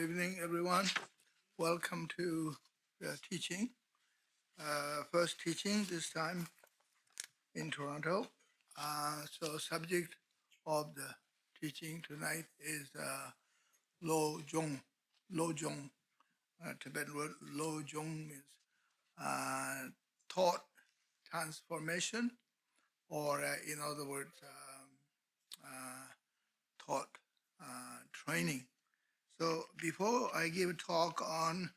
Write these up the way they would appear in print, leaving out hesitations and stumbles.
evening, everyone. Welcome to the teaching. First teaching this time in Toronto. So subject of the teaching tonight is Lojong. Lojong, Tibetan word Lojong means thought transformation, or in other words, thought training. So before I give a talk on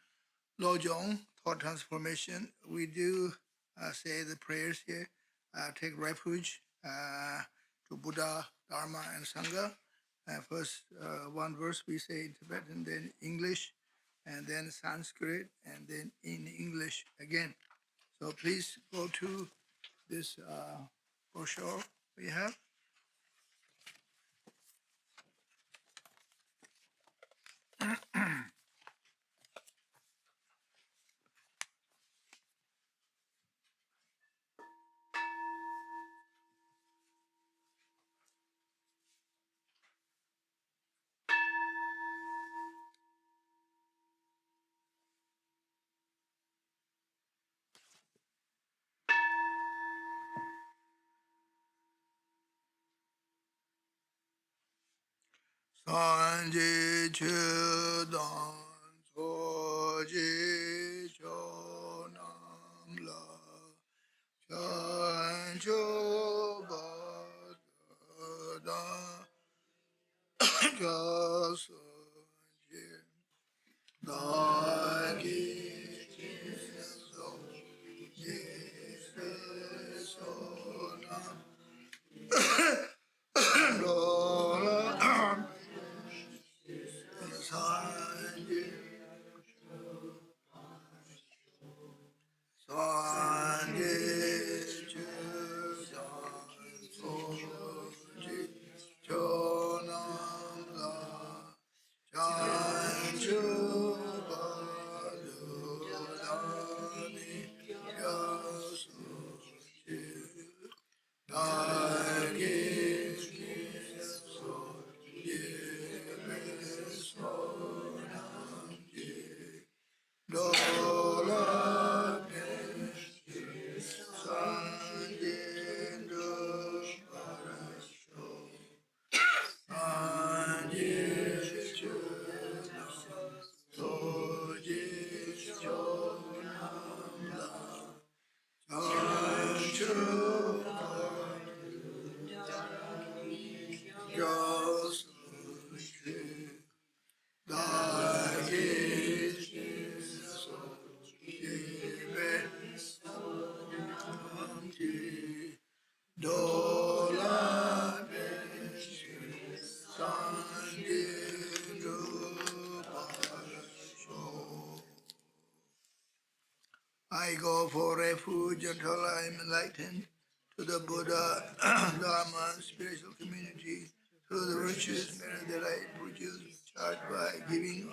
Lojong, thought transformation, we do say the prayers here, take refuge to Buddha, Dharma, and Sangha. First one verse we say in Tibetan, then English, and then Sanskrit, and then in English again. So please go to this brochure we have. Sanje Chedan Soji Chonam La Chancho Bada Jasanje Dagi Sonam Dola Sanje Sanje Chedan Soji Chonam La Chancho Badulani Yasuchi Dagi Sonam Dola Sanjendo Parasho Sanjecho Soji Chonamla Sancho Josuke Dagi Dola Sanjendo Parasho. I go for refuge until I am enlightened to the Buddha, Dharma, and spiritual community through the virtues merit that I produce, charged by giving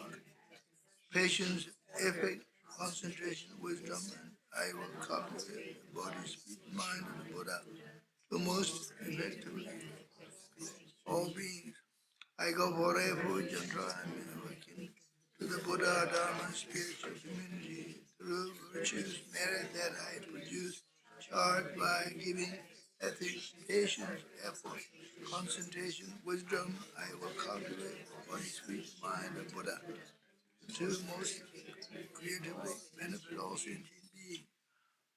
patience, effort, concentration, wisdom, and I will cultivate the body, speech, mind of the Buddha to most effectively all beings. I go for refuge until I am awakened to the Buddha, Dharma, and spiritual community through virtues, merit that I produce, charged by giving ethics, patience, effort, concentration, wisdom. I will cultivate the body, speech, mind of Buddha to most creatively benefit all sentient beings.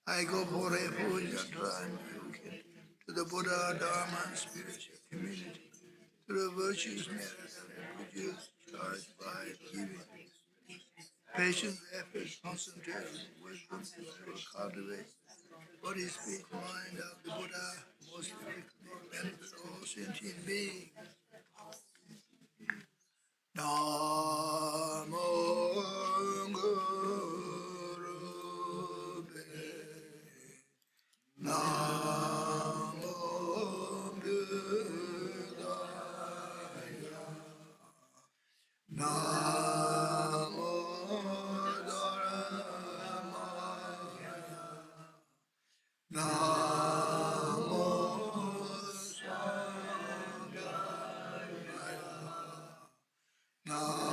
I go for refuge until I am awakened to the Buddha, Dharma, and spiritual community through virtues merit that I produce, charged by giving patience, effort, concentration, wisdom. I will cultivate body, speech, mind of the Buddha, most effectively benefit all sentient beings. Namo Guru Namo Buddhaya Namo Dharamaya Namo Sanghaya Namo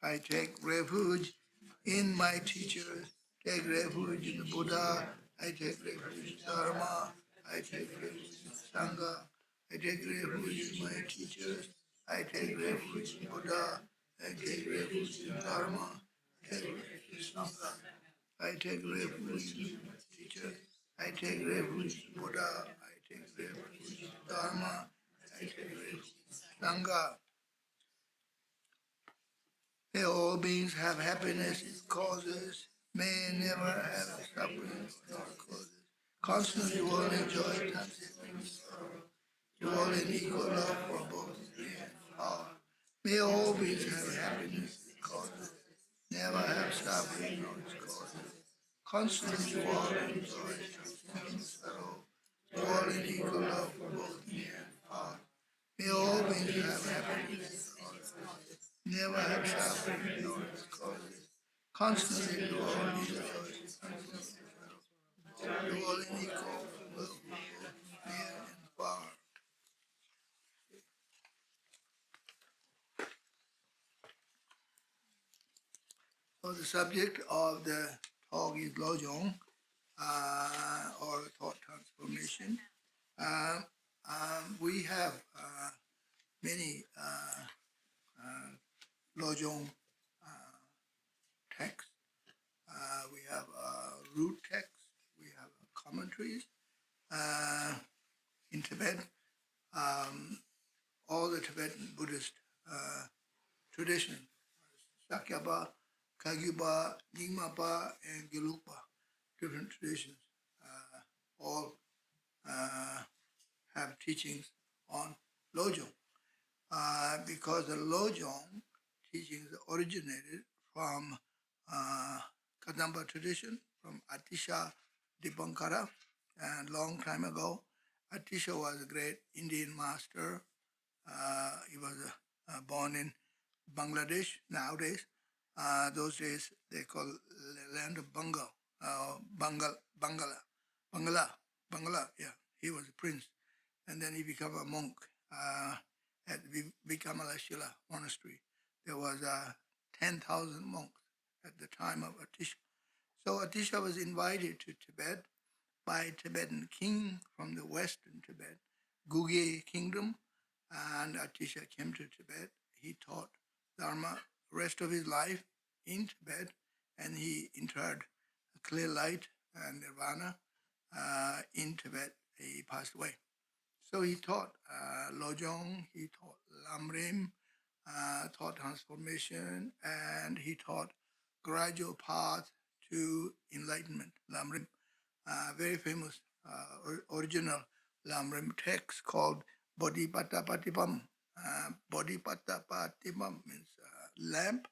I take refuge in my teachers. Take refuge in the Buddha. I take refuge in Dharma. I take refuge in Sangha. I take refuge in my teachers. I take refuge in Buddha. I take refuge in Dharma. I take refuge in Sangha. I take refuge in my teachers. I take refuge in Buddha. I take refuge in Dharma. I take refuge in Sangha. May all beings have happiness its causes. May never have suffering nor causes. Constantly dwelling joy, thanksgiving, sorrow. Dwelling equal love for both free and power. May all beings have happiness its causes. Never have suffering nor its causes. Constantly dwelling joy, thanksgiving, sorrow. Dwelling equal love for both free and power. May all beings have happiness its causes. Never have suffering nor its causes. Constantly dwelling in joy, dwelling equal will near and far. So the subject of the talk is Lojong, or thought transformation. We have many Lojong texts. We have root texts. We have commentaries. In Tibet, all the Tibetan Buddhist tradition, Sakyapa, Kagyupa, Nyingmapa, and Gelugpa, different traditions, all have teachings on Lojong. Because the Lojong teachings originated from Kadamba tradition, from Atisha Dipankara, and long time ago. Atisha was a great Indian master. He was born in Bangladesh nowadays. Those days they call land of Bengal, Bangala. Yeah, he was a prince, and then he became a monk at Vikamalashila monastery. There was 10,000 monks at the time of Atisha. So Atisha was invited to Tibet by Tibetan king from the western Tibet, Guge kingdom, and Atisha came to Tibet. He taught Dharma rest of his life in Tibet, and he entered clear light and nirvana in Tibet. He passed away. So he taught Lojong, he taught Lamrim, taught transformation, and he taught gradual path to enlightenment. Lamrim, very famous original Lamrim text called Bodhipatapatipam. Bodhipatapatipam means lamp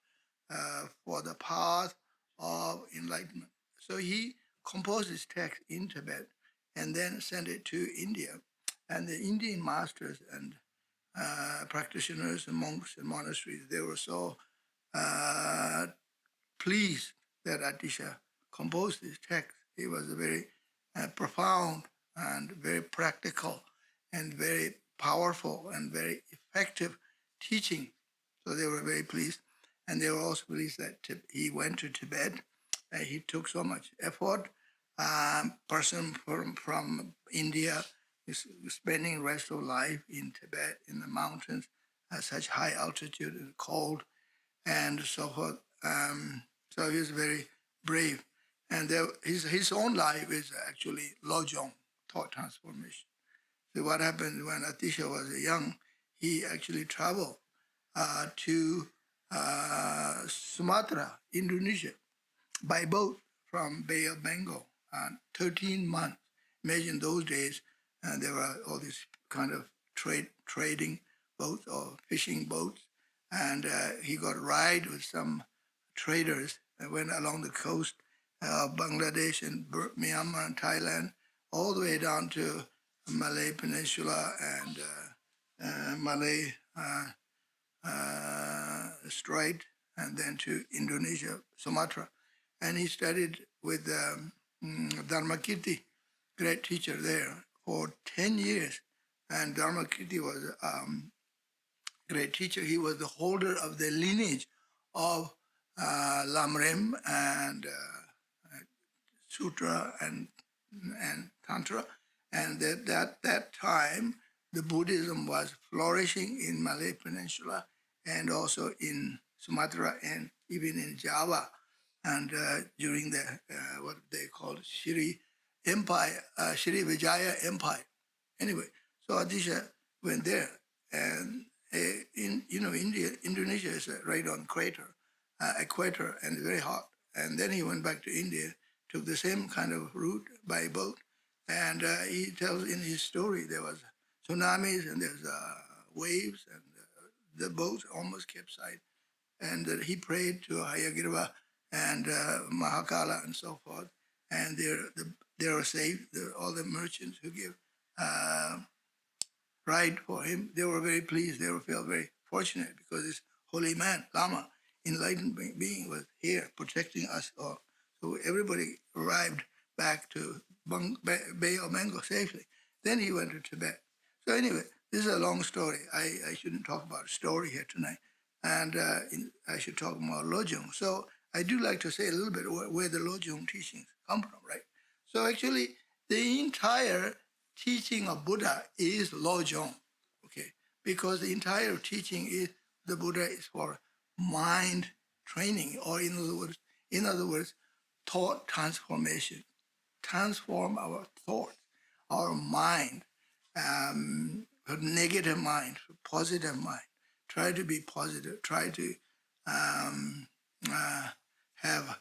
for the path of enlightenment. So he composed his text in Tibet and then sent it to India. And the Indian masters and practitioners and monks and monasteries, they were so pleased that Atisha composed this text. It was a very profound and very practical and very powerful and very effective teaching. So they were very pleased. And they were also pleased that he went to Tibet. He took so much effort. Person from India is spending the rest of life in Tibet, in the mountains, at such high altitude and cold, and so forth. So he's very brave. And his own life is actually Lojong, thought transformation. So what happened when Atisha was young, he actually traveled to Sumatra, Indonesia, by boat from Bay of Bengal, 13 months. Imagine those days, there were all these kind of trading boats or fishing boats, and he got a ride with some traders and went along the coast of Bangladesh and Myanmar and Thailand, all the way down to Malay Peninsula and Malay Strait, and then to Indonesia, Sumatra. And he studied with Dharmakirti, great teacher there, for 10 years. And Dharmakirti was a great teacher. He was the holder of the lineage of Lamrim and Sutra and Tantra, and that time the Buddhism was flourishing in Malay Peninsula and also in Sumatra and even in Java, and during the what they called Sri Empire, Sri Vijaya Empire. Anyway, so Adisha went there, and in Indonesia is right on equator, and very hot. And then he went back to India, took the same kind of route by boat, and he tells in his story there was tsunamis and there's waves, and the boat almost capsized. And he prayed to Hayagriva and Mahakala and so forth, and they were saved. All the merchants who give uh, ride for him, they were very pleased. They felt very fortunate because this holy man, Lama, enlightened being, was here protecting us all. So everybody arrived back to Bay of Bengal safely. Then he went to Tibet. So anyway, this is a long story. I shouldn't talk about a story here tonight. And I should talk more Lojong. So I do like to say a little bit where the Lojong teachings come from, right? So actually, the entire teaching of Buddha is Lojong, okay? Because the entire teaching is the Buddha is for mind training, or in other words, thought transformation. Transform our thoughts, our mind, from negative mind to positive mind. Try to be positive. Try to have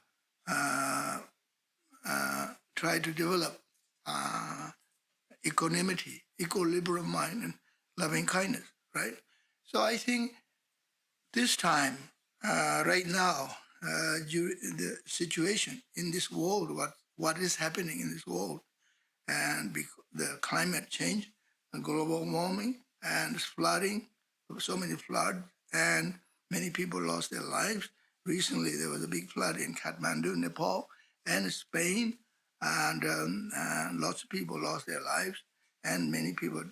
try to develop equanimity, equilibrium mind, and loving kindness. Right. So I think this time, right now, the situation in this world, what is happening in this world, and the climate change, and global warming, and flooding, so many floods, and many people lost their lives. Recently, there was a big flood in Kathmandu, Nepal, and Spain, and lots of people lost their lives, and many people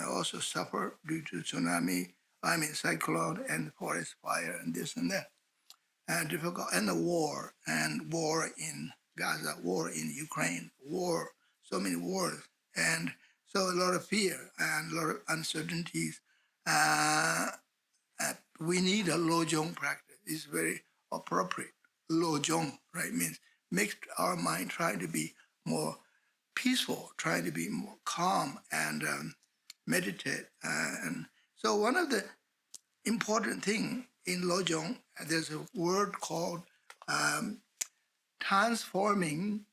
also suffer due to tsunami, cyclone, and forest fire, and this and that, and difficult, and the war, and war in Gaza, war in Ukraine, war, so many wars, and so a lot of fear and a lot of uncertainties. Uh, we need a Lojong practice. It's very appropriate. Lojong, right, means make our mind try to be more peaceful, try to be more calm, and meditate. And so one of the important thing in Lojong, there's a word called um, transforming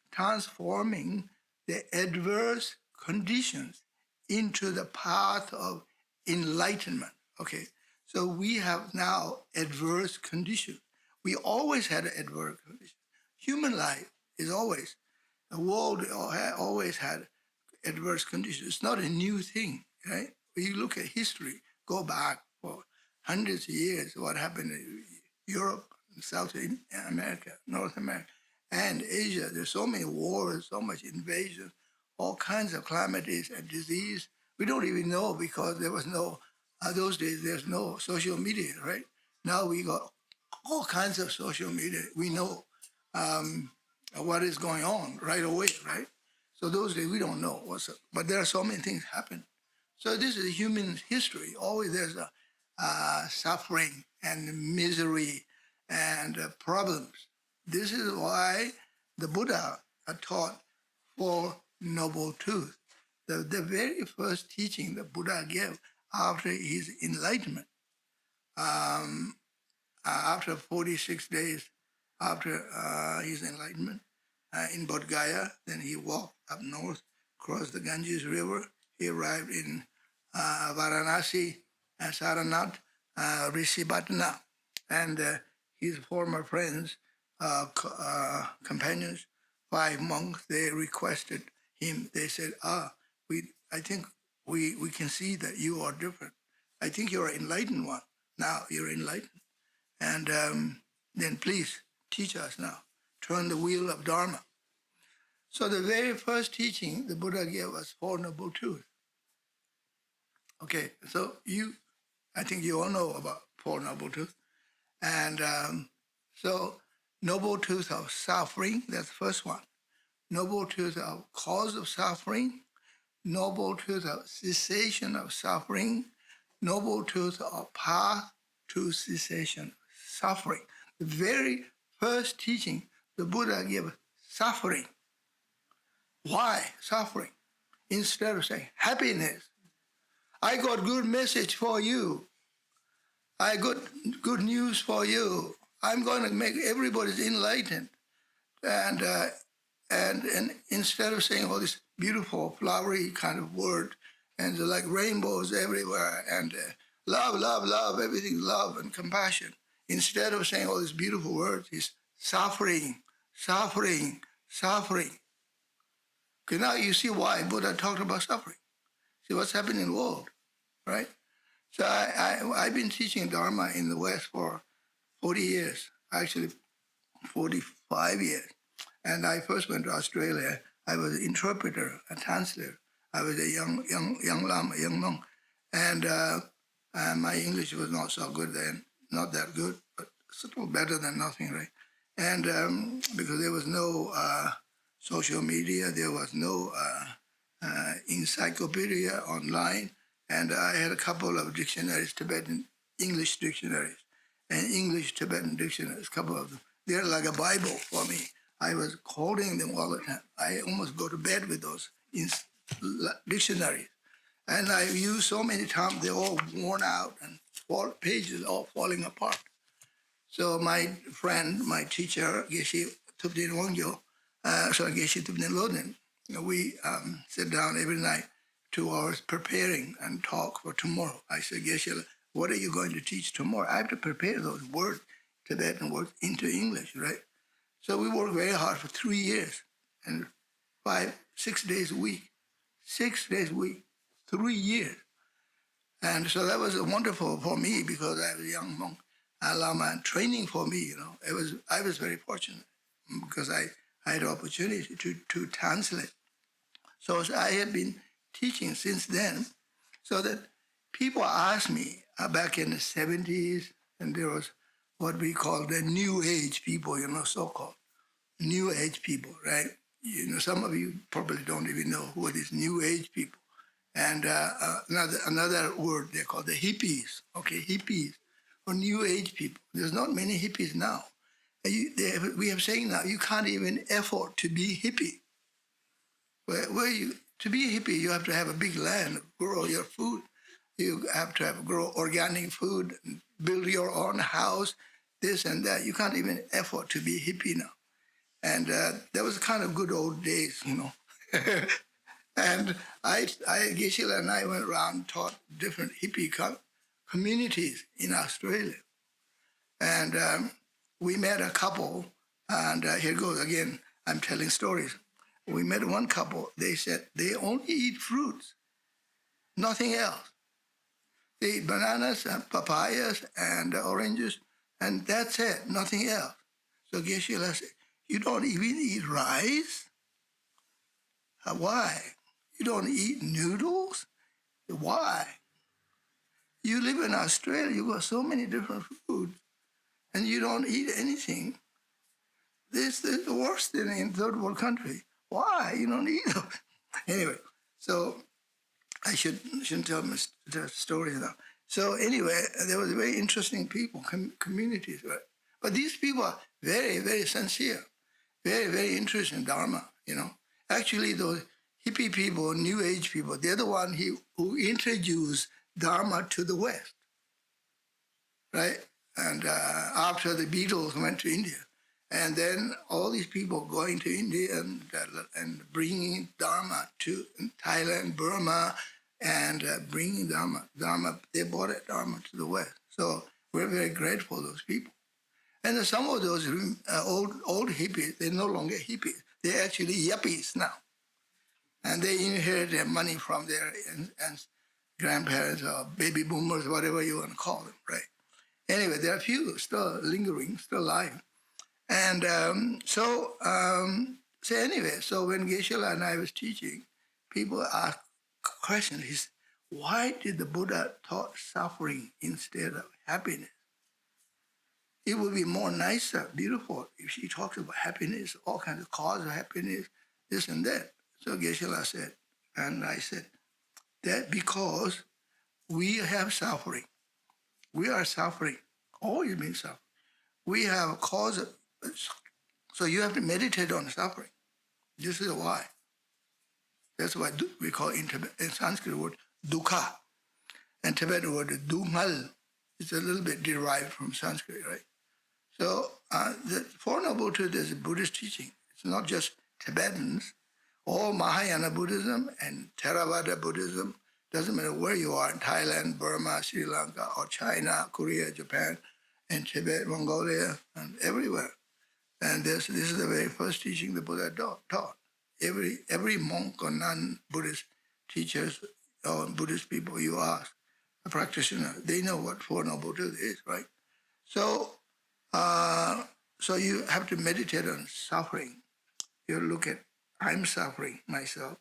the adverse conditions into the path of enlightenment. Okay, so we have now adverse conditions. We always had adverse conditions. Human life is always, the world always had adverse conditions. It's not a new thing, right? When you look at history, go back for hundreds of years, what happened in Europe, South America, North America, and Asia. There's so many wars, so much invasion, all kinds of calamities and disease. We don't even know because there was no, those days, there's no social media, right? Now we got all kinds of social media. We know what is going on right away, right? So those days we don't know what's up, but there are so many things happen. So this is human history. Always there's a suffering and misery and problems. This is why the Buddha taught Four Noble Truths. The very first teaching the Buddha gave after his enlightenment, um, after 46 days after his enlightenment in Bodh Gaya, then he walked up north, crossed the Ganges River. He arrived in Varanasi, Saranath, Rishipatna, and his former friends, companions, 5 monks, they requested him. They said, I think we can see that you are different. I think you're an enlightened one. Now you're enlightened. And then please teach us now. Turn the wheel of Dharma. So the very first teaching the Buddha gave us Four Noble Truths. Okay, so I think you all know about Four Noble Truths. And So, noble truth of suffering, that's the first one. Noble truth of cause of suffering, noble truth of cessation of suffering, noble truth of path to cessation of suffering. The very first teaching the Buddha gave suffering. Why suffering? Instead of saying happiness, I got good message for you. I got good news for you. I'm going to make everybody enlightened. And instead of saying all this beautiful, flowery kind of word, and like rainbows everywhere, and love, love, love, everything love and compassion. Instead of saying all these beautiful words, it's suffering, suffering, suffering. Okay, now you see why Buddha talked about suffering. See what's happening in the world, right? So I've been teaching Dharma in the West for 40 years, actually 45 years. And I first went to Australia. I was an interpreter, a translator. I was a young lama, young monk. And my English was not so good then, not that good, but still better than nothing, right? And because there was no social media, there was no encyclopedia online, and I had a couple of dictionaries, Tibetan English dictionaries, and English Tibetan dictionaries, a couple of them. They're like a Bible for me. I was holding them all the time. I almost go to bed with those dictionaries. And I've used so many times, they're all worn out and pages all falling apart. So my friend, my teacher, Geshe Thupten Wangyo, Geshe Thupten Loden, we sit down every night, 2 hours preparing and talk for tomorrow. I said, Geshe, what are you going to teach tomorrow? I have to prepare those words, Tibetan words, into English, right? So we worked very hard for 3 years and 6 days a week. 6 days a week, 3 years. And so that was wonderful for me because I was a young monk, Lama, and training for me, I was very fortunate because I had the opportunity to translate. So I have been teaching since then, so that people ask me back in the 70s, and there was what we call the New Age people, so-called New Age people, right? Some of you probably don't even know who are these New Age people. And another word they call the hippies, okay, hippies, or New Age people. There's not many hippies now. We have saying now, you can't even afford to be hippie. To be a hippie, you have to have a big land, grow your food. You have to grow organic food, build your own house, this and that. You can't even afford to be hippie now. And that was kind of good old days, And Geshe and I went around, taught different hippie communities in Australia. And we met a couple, and here goes again, I'm telling stories. We met one couple, they said they only eat fruits, nothing else. They eat bananas and papayas and oranges, and that's it, nothing else. So Geshe said, you don't even eat rice? Why? You don't eat noodles? Why? You live in Australia, you got so many different foods, and you don't eat anything. This is worse than in third world country. Why? You don't eat them. Anyway, so I shouldn't tell the story now. So anyway, there was very interesting people, communities, right? But these people are very, very sincere, very, very interested in Dharma, Actually, those hippie people, New Age people, they're the one who introduced Dharma to the West, right? And after the Beatles went to India, and then all these people going to India and bringing Dharma to Thailand, Burma, and bringing Dharma, they brought it Dharma to the West. So we're very grateful to those people. And some of those old hippies, they're no longer hippies. They're actually yuppies now. And they inherit their money from their grandparents or baby boomers, whatever you want to call them, right? Anyway, there are a few still lingering, still alive. And so anyway, so when Geshe and I was teaching, people asked questions. Why did the Buddha taught suffering instead of happiness? it would be more nicer, beautiful, if she talks about happiness, all kinds of cause of happiness, this and that. So Geshe said, and I said, that because we have suffering. We are suffering. Always been suffering. We have a cause of, so you have to meditate on suffering. This is why. That's why we call in Sanskrit word dukkha. And Tibetan word dungal. It's a little bit derived from Sanskrit, right? So the Four Noble Truths is a Buddhist teaching. It's not just Tibetans. All Mahayana Buddhism and Theravada Buddhism, doesn't matter where you are, in Thailand, Burma, Sri Lanka, or China, Korea, Japan, and Tibet, Mongolia, and everywhere. And this is the very first teaching the Buddha taught. Every monk or non-Buddhist teachers or Buddhist people you ask, a practitioner, they know what Four Noble Truths is, right? So, so you have to meditate on suffering. You look at, I'm suffering myself,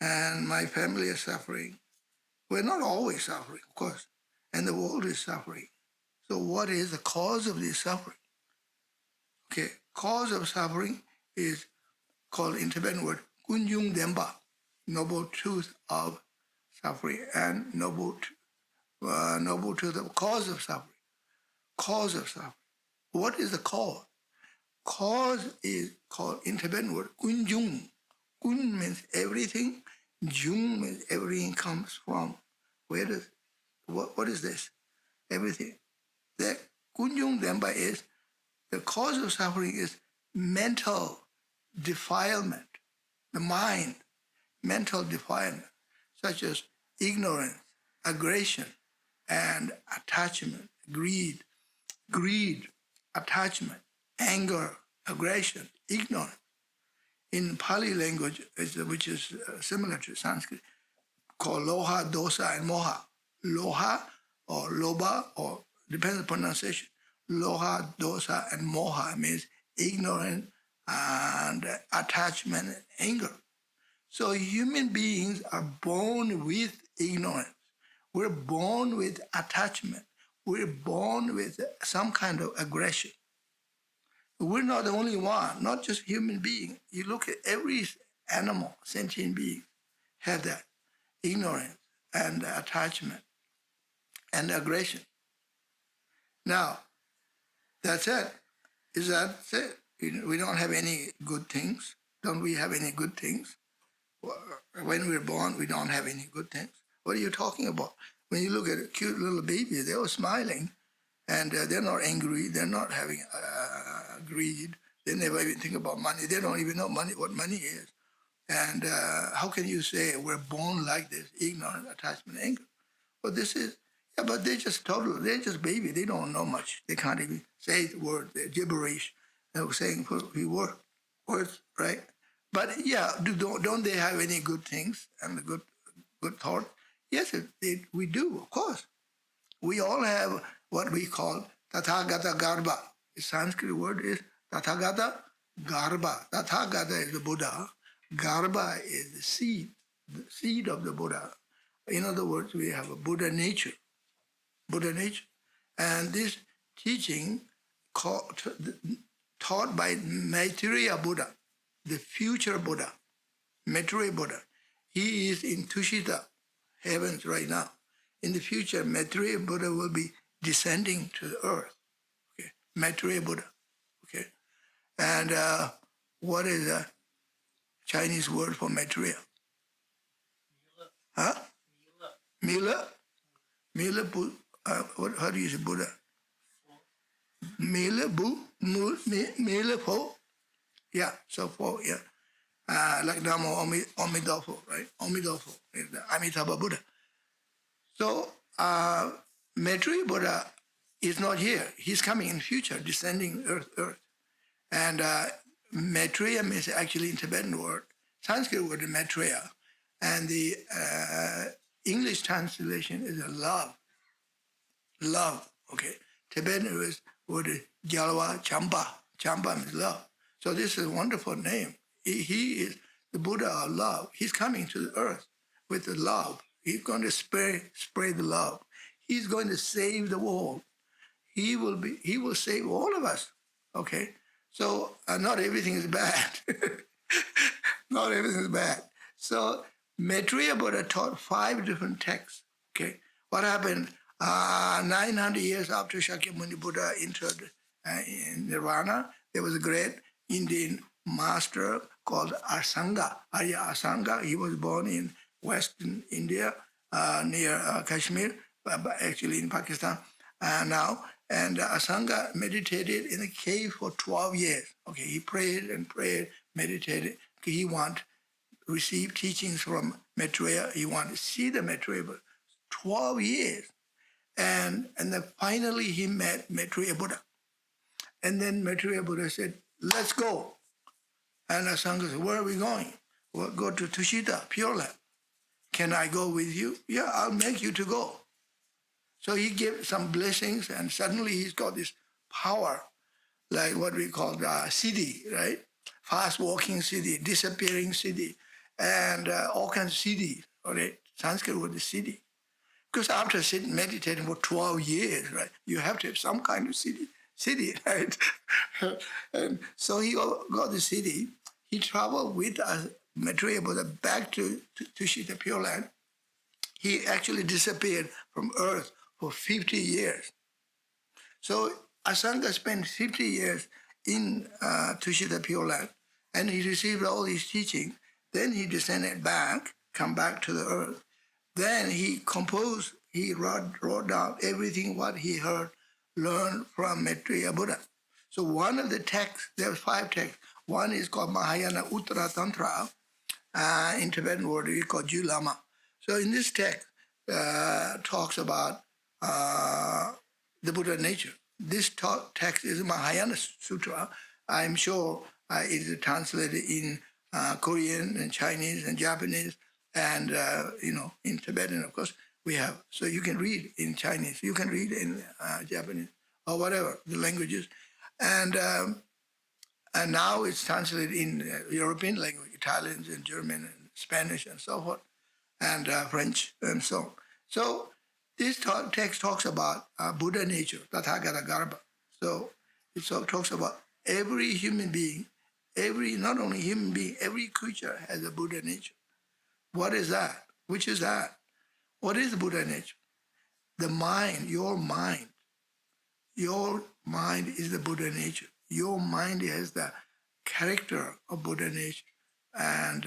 and my family is suffering. We're not always suffering, of course, and the world is suffering. So what is the cause of this suffering? Okay, cause of suffering is called in Tibetan word Kunjung Demba, noble truth of suffering, and noble truth of cause of suffering. Cause of suffering. What is the cause? Cause is called in Tibetan word Kunjung. Kun means everything. Jung means everything comes from. Where does what is this? Everything. The Kunjung Demba is the cause of suffering is mental defilement, the mind, mental defilement, such as ignorance, aggression, and attachment, greed, attachment, anger, aggression, ignorance. In Pali language, which is similar to Sanskrit, called loha, dosa, and moha. Loha or loba, or depends on pronunciation. Loha, dosa, and moha means ignorance and attachment and anger. So human beings are born with ignorance. We're born with attachment. We're born with some kind of aggression. We're not the only one, not just human being. You look at every animal, sentient being, have that ignorance and attachment and aggression. Now, that's it. Is that it? We don't have any good things. Don't we have any good things? When we're born, we don't have any good things. What are you talking about? When you look at a cute little baby, they're all smiling, and they're not angry. They're not having greed. They never even think about money. They don't even know what money is. And how can you say we're born like this, ignorant, attachment, anger? Well, this is, yeah, but they're just baby. They don't know much. They can't even say the word. They're gibberish. They were saying words, right? But yeah, don't they have any good things and the good thought? Yes, we do, of course. We all have what we call Tathagata Garbha. The Sanskrit word is Tathagata Garbha. Tathagata is the Buddha. Garbha is the seed of the Buddha. In other words, we have a Buddha nature. And this teaching taught by Maitreya Buddha, the future Buddha, Maitreya Buddha. He is in Tushita heavens right now. In the future, Maitreya Buddha will be descending to the earth. Okay, Maitreya Buddha. Okay, and what is the Chinese word for Maitreya? Huh? Mila. Mila. How do you say Buddha? Mila Mila Po. Yeah. So for yeah. Like Namo Omidofo, right? Omidofo, the Amitabha Buddha. So Maitreya Buddha is not here. He's coming in future, descending earth. And Maitreya means actually in Tibetan word, Sanskrit word is Maitreya. And the English translation is a love. Love, okay. Tibetan word is Jalwa Champa. Champa means love. So this is a wonderful name. He is the Buddha of love. He's coming to the earth with the love. He's going to spray the love. He's going to save the world. he will save all of us. Okay, so not everything is bad. Not everything is bad. So Maitreya Buddha taught 5 different texts. Okay, what happened 900 years after Shakyamuni Buddha entered in Nirvana? There was a great Indian master called Asanga, Arya Asanga. He was born in Western India near Kashmir, but actually in Pakistan now. And Asanga meditated in a cave for 12 years. Okay, he prayed and prayed, meditated. He wanted to receive teachings from Maitreya. He wanted to see the Maitreya Buddha. 12 years. And then finally he met Maitreya Buddha. And then Maitreya Buddha said, let's go. And Asanga said, where are we going? We'll go to Tushita, Pure Land. Can I go with you? Yeah, I'll make you to go. So he gave some blessings, and suddenly he's got this power, like what we call the siddhi, right? Fast walking siddhi, disappearing siddhi, and all kinds of siddhi. Okay? Sanskrit word is siddhi. Because after sitting meditating for 12 years, right, you have to have some kind of siddhi, right? And so he got the siddhi. He traveled with Maitreya Buddha back to Tushita Pure Land. He actually disappeared from earth for 50 years. So Asanga spent 50 years in Tushita Pure Land, and he received all his teaching. Then he descended back, come back to the earth. Then he composed, he wrote down everything what he heard, learned from Maitreya Buddha. So one of the texts, there are 5 texts. One is called Mahayana Uttara Tantra, in Tibetan word we call Julama. So in this text, talks about the Buddha nature. This text is Mahayana Sutra. I'm sure it is translated in Korean and Chinese and Japanese and, in Tibetan, of course, we have. So you can read in Chinese, you can read in Japanese, or whatever, the languages. And now it's translated in European language, Italian and German and Spanish and so forth, and French and so on. So this text talks about Buddha nature, Tathagata Garbha. So it talks about every human being, not only human being, every creature has a Buddha nature. What is that? Which is that? What is the Buddha nature? The mind, your mind. Your mind is the Buddha nature. Your mind has the character of Buddha nature. And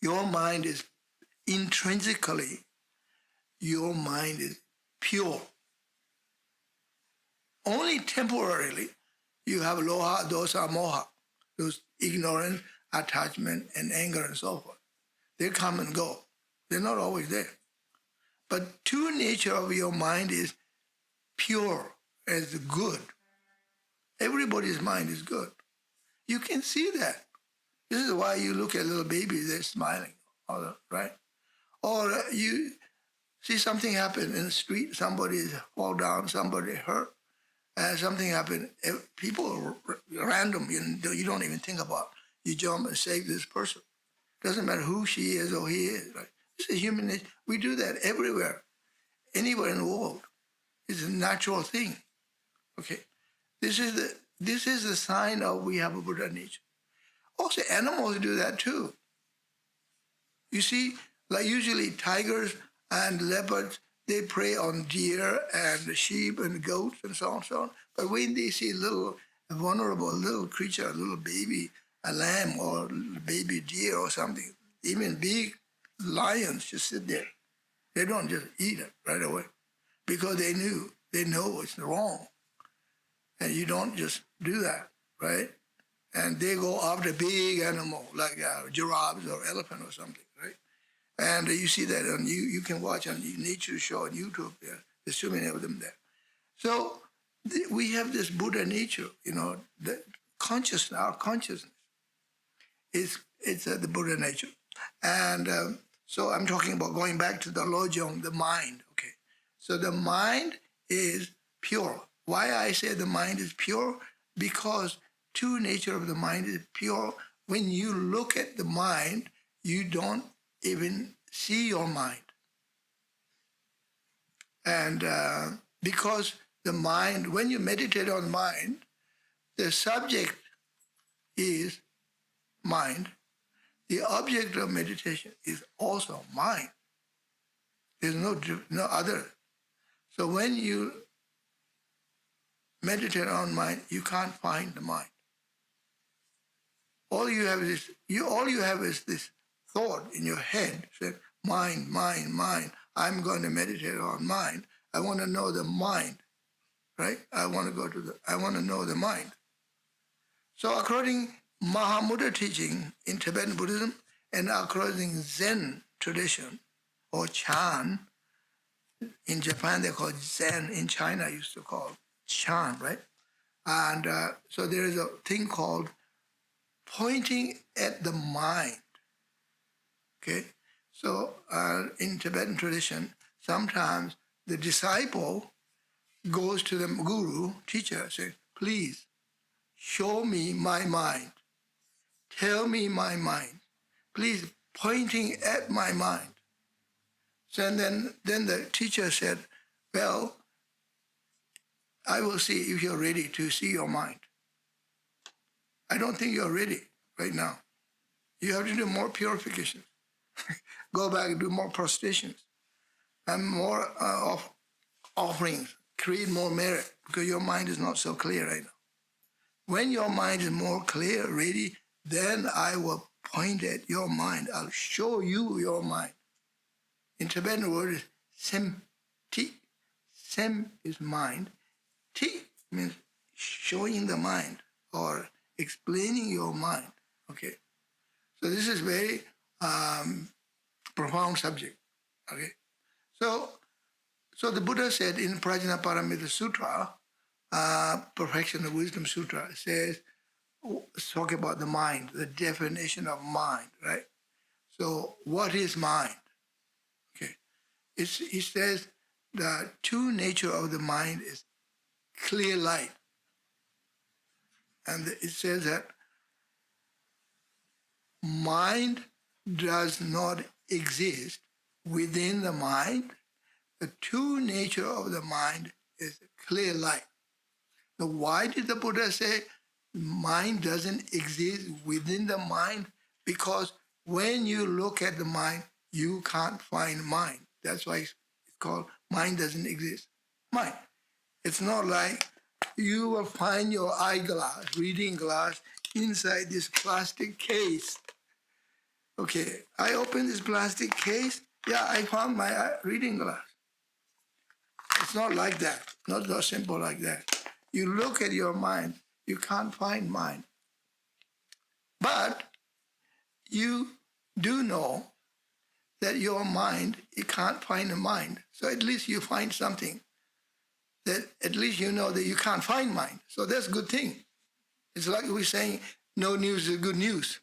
your mind is intrinsically, your mind is pure. Only temporarily you have loha, dosa, moha, those ignorance, attachment, and anger and so forth. They come and go. They're not always there. But true nature of your mind is pure as good. Everybody's mind is good. You can see that. This is why you look at little babies, they're smiling, right? Or you see something happen in the street, somebody fall down, somebody hurt, and something happened. People are random, you don't even think about. You jump and save this person. Doesn't matter who she is or he is, right? This is human nature. We do that everywhere, anywhere in the world. It's a natural thing. Okay, this is the sign of we have a Buddha nature. Also, animals do that too. You see, like usually tigers and leopards, they prey on deer and sheep and goats and so on, so on. But when they see a vulnerable little creature, a little baby, a lamb or a baby deer or something, even big lions just sit there. They don't just eat it right away because they know it's wrong. And you don't just do that, right? And they go after big animal like giraffes or elephant or something, right? And you see that on you can watch on nature show on YouTube. There's so many of them there. So we have this Buddha nature, the consciousness, our consciousness is the Buddha nature. And so I'm talking about going back to the Lojong, the mind, okay? So the mind is pure. Why I say the mind is pure? Because true nature of the mind is pure. When you look at the mind, you don't even see your mind. And because the mind, when you meditate on mind, the subject is mind. The object of meditation is also mind. There's no other. So when you meditate on mind, you can't find the mind. All you have is this thought in your head, saying, mind, mind, mind. I'm going to meditate on mind. I want to know the mind, right? I want to know the mind. So according Mahamudra teaching in Tibetan Buddhism and according Zen tradition or Chan, in Japan they call it Zen, in China used to call it Chan, right? And so there is a thing called pointing at the mind, okay? So in Tibetan tradition, sometimes the disciple goes to the guru, teacher, says, please show me my mind. Tell me my mind. Please, pointing at my mind. So then the teacher said, well, I will see if you're ready to see your mind. I don't think you're ready right now. You have to do more purification. Go back and do more prostrations and more offerings. Create more merit because your mind is not so clear right now. When your mind is more clear, ready, then I will point at your mind. I'll show you your mind. In Tibetan word is sem ti. Sem is mind. Ti means showing the mind or explaining your mind. Okay. So this is very profound subject. Okay. So the Buddha said in Prajnaparamita Sutra, Perfection of Wisdom Sutra, says, talk about the mind, the definition of mind, right? So what is mind? Okay. It says the true nature of the mind is clear light. And it says that mind does not exist within the mind. The true nature of the mind is clear light. Now, why did the Buddha say mind doesn't exist within the mind? Because when you look at the mind, you can't find mind. That's why it's called mind doesn't exist. Mind. It's not like you will find your eyeglass, reading glass, inside this plastic case. Okay, I open this plastic case, yeah, I found my reading glass. It's not like that, not so simple like that. You look at your mind, you can't find mind. But you do know that your mind, you can't find a mind. So at least you find something that at least you know that you can't find mind. So that's a good thing. It's like we're saying no news is good news.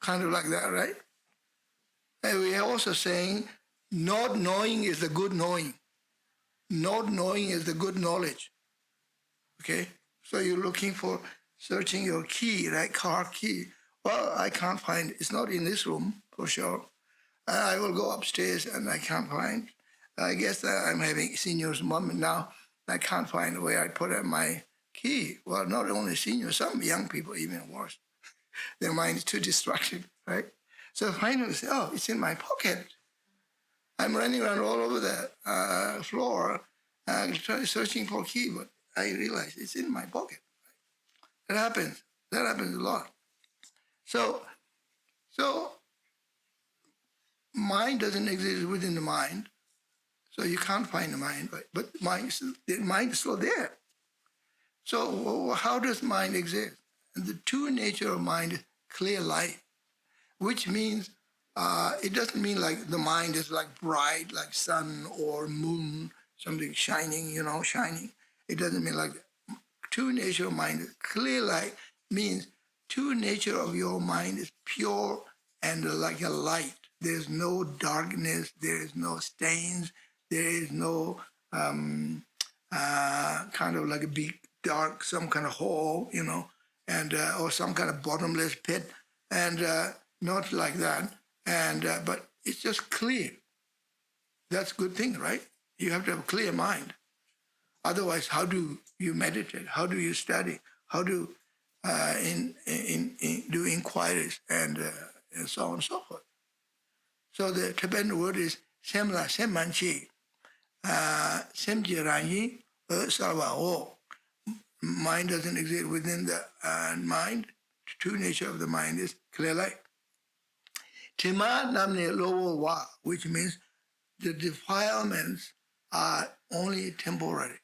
Kind of like that, right? And we are also saying not knowing is the good knowing. Not knowing is the good knowledge. Okay? So you're looking for, searching your key, right? Car key. Well, I can't find it. It's not in this room, for sure. I will go upstairs and I can't find. I guess I'm having seniors moment now. I can't find where I put my key. Well, not only seniors, some young people even worse. Their mind is too distracted, right? So finally say, oh, it's in my pocket. I'm running around all over the floor searching for key, but I realize it's in my pocket. That happens. That happens a lot. So mind doesn't exist within the mind, so you can't find the mind, right? But the mind is still there. So how does mind exist? And the true nature of mind is clear light, which means it doesn't mean like the mind is like bright, like sun or moon, something shining, shining. It doesn't mean like that. True nature of mind is clear light, means true nature of your mind is pure and like a light. There's no darkness, there is no stains, there is no kind of like a big dark, some kind of hole, and or some kind of bottomless pit, and not like that. And but it's just clear. That's a good thing, right? You have to have a clear mind. Otherwise, how do you meditate? How do you study? How do do inquiries and so on and so forth? So the Tibetan word is semla semanchi, semji ranyi salva o. Mind doesn't exist within the mind. The true nature of the mind is clear light. Tima namne lowo wa, which means the defilements are only temporary.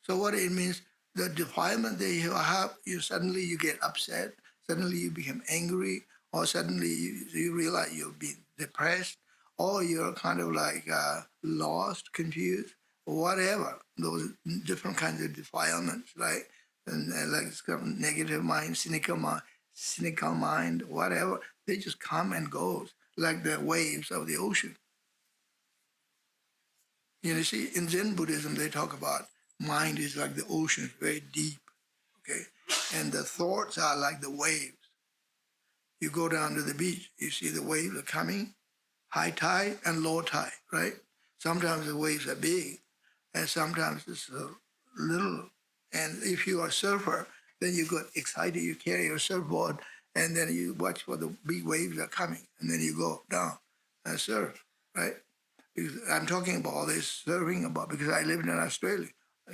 So what it means, the defilement that you have, suddenly you get upset, suddenly you become angry, or suddenly you realize you've been depressed, or you're kind of like lost, confused, whatever. Those different kinds of defilements, right? And like negative mind, cynical mind, whatever. They just come and go like the waves of the ocean. You see, in Zen Buddhism, they talk about mind is like the ocean, very deep, okay? And the thoughts are like the waves. You go down to the beach, you see the waves are coming, high tide and low tide, right? Sometimes the waves are big, and sometimes it's little. And if you are a surfer, then you get excited, you carry your surfboard, and then you watch for the big waves are coming, and then you go down and surf, right? Because I'm talking about all this surfing about because I lived in Australia,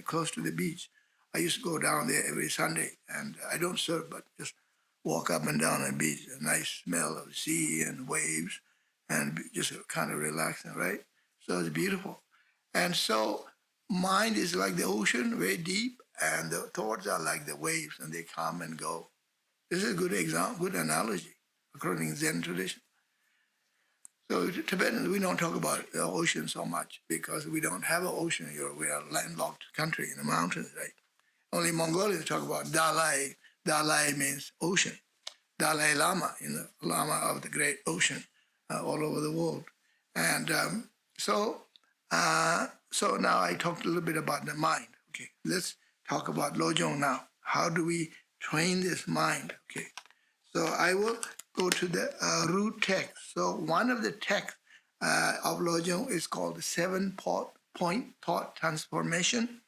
close to the beach. I used to go down there every Sunday, and I don't surf, but just walk up and down the beach. A nice smell of sea and waves, and just kind of relaxing, right? So it's beautiful. And so mind is like the ocean, very deep, and the thoughts are like the waves, and they come and go. This is a good example, good analogy, according to Zen tradition. So Tibetans, we don't talk about the ocean so much because we don't have an ocean here. We are a landlocked country in the mountains, right? Only Mongolians talk about Dalai. Dalai means ocean. Dalai Lama, Lama of the great ocean, all over the world. And so now I talked a little bit about the mind. Okay, let's talk about Lojong now. How do we train this mind? Okay, so I will go to the root text. So one of the texts of Lojong is called the 7-point thought transformation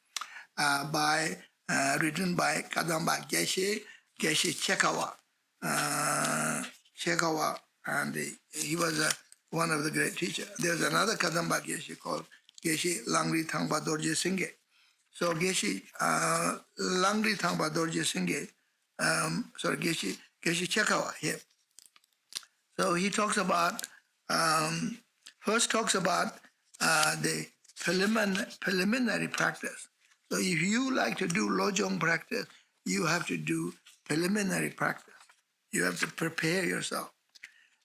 written by Kadamba Geshe Chekawa. Chekawa, and he was one of the great teachers. There's another Kadamba Geshe called Geshe Langri Thangpa Dorje Singye. So Geshe Langri Thangpa Dorje Singye, Geshe Chekawa here. So he talks about, first talks about the preliminary practice. So if you like to do Lojong practice, you have to do preliminary practice. You have to prepare yourself.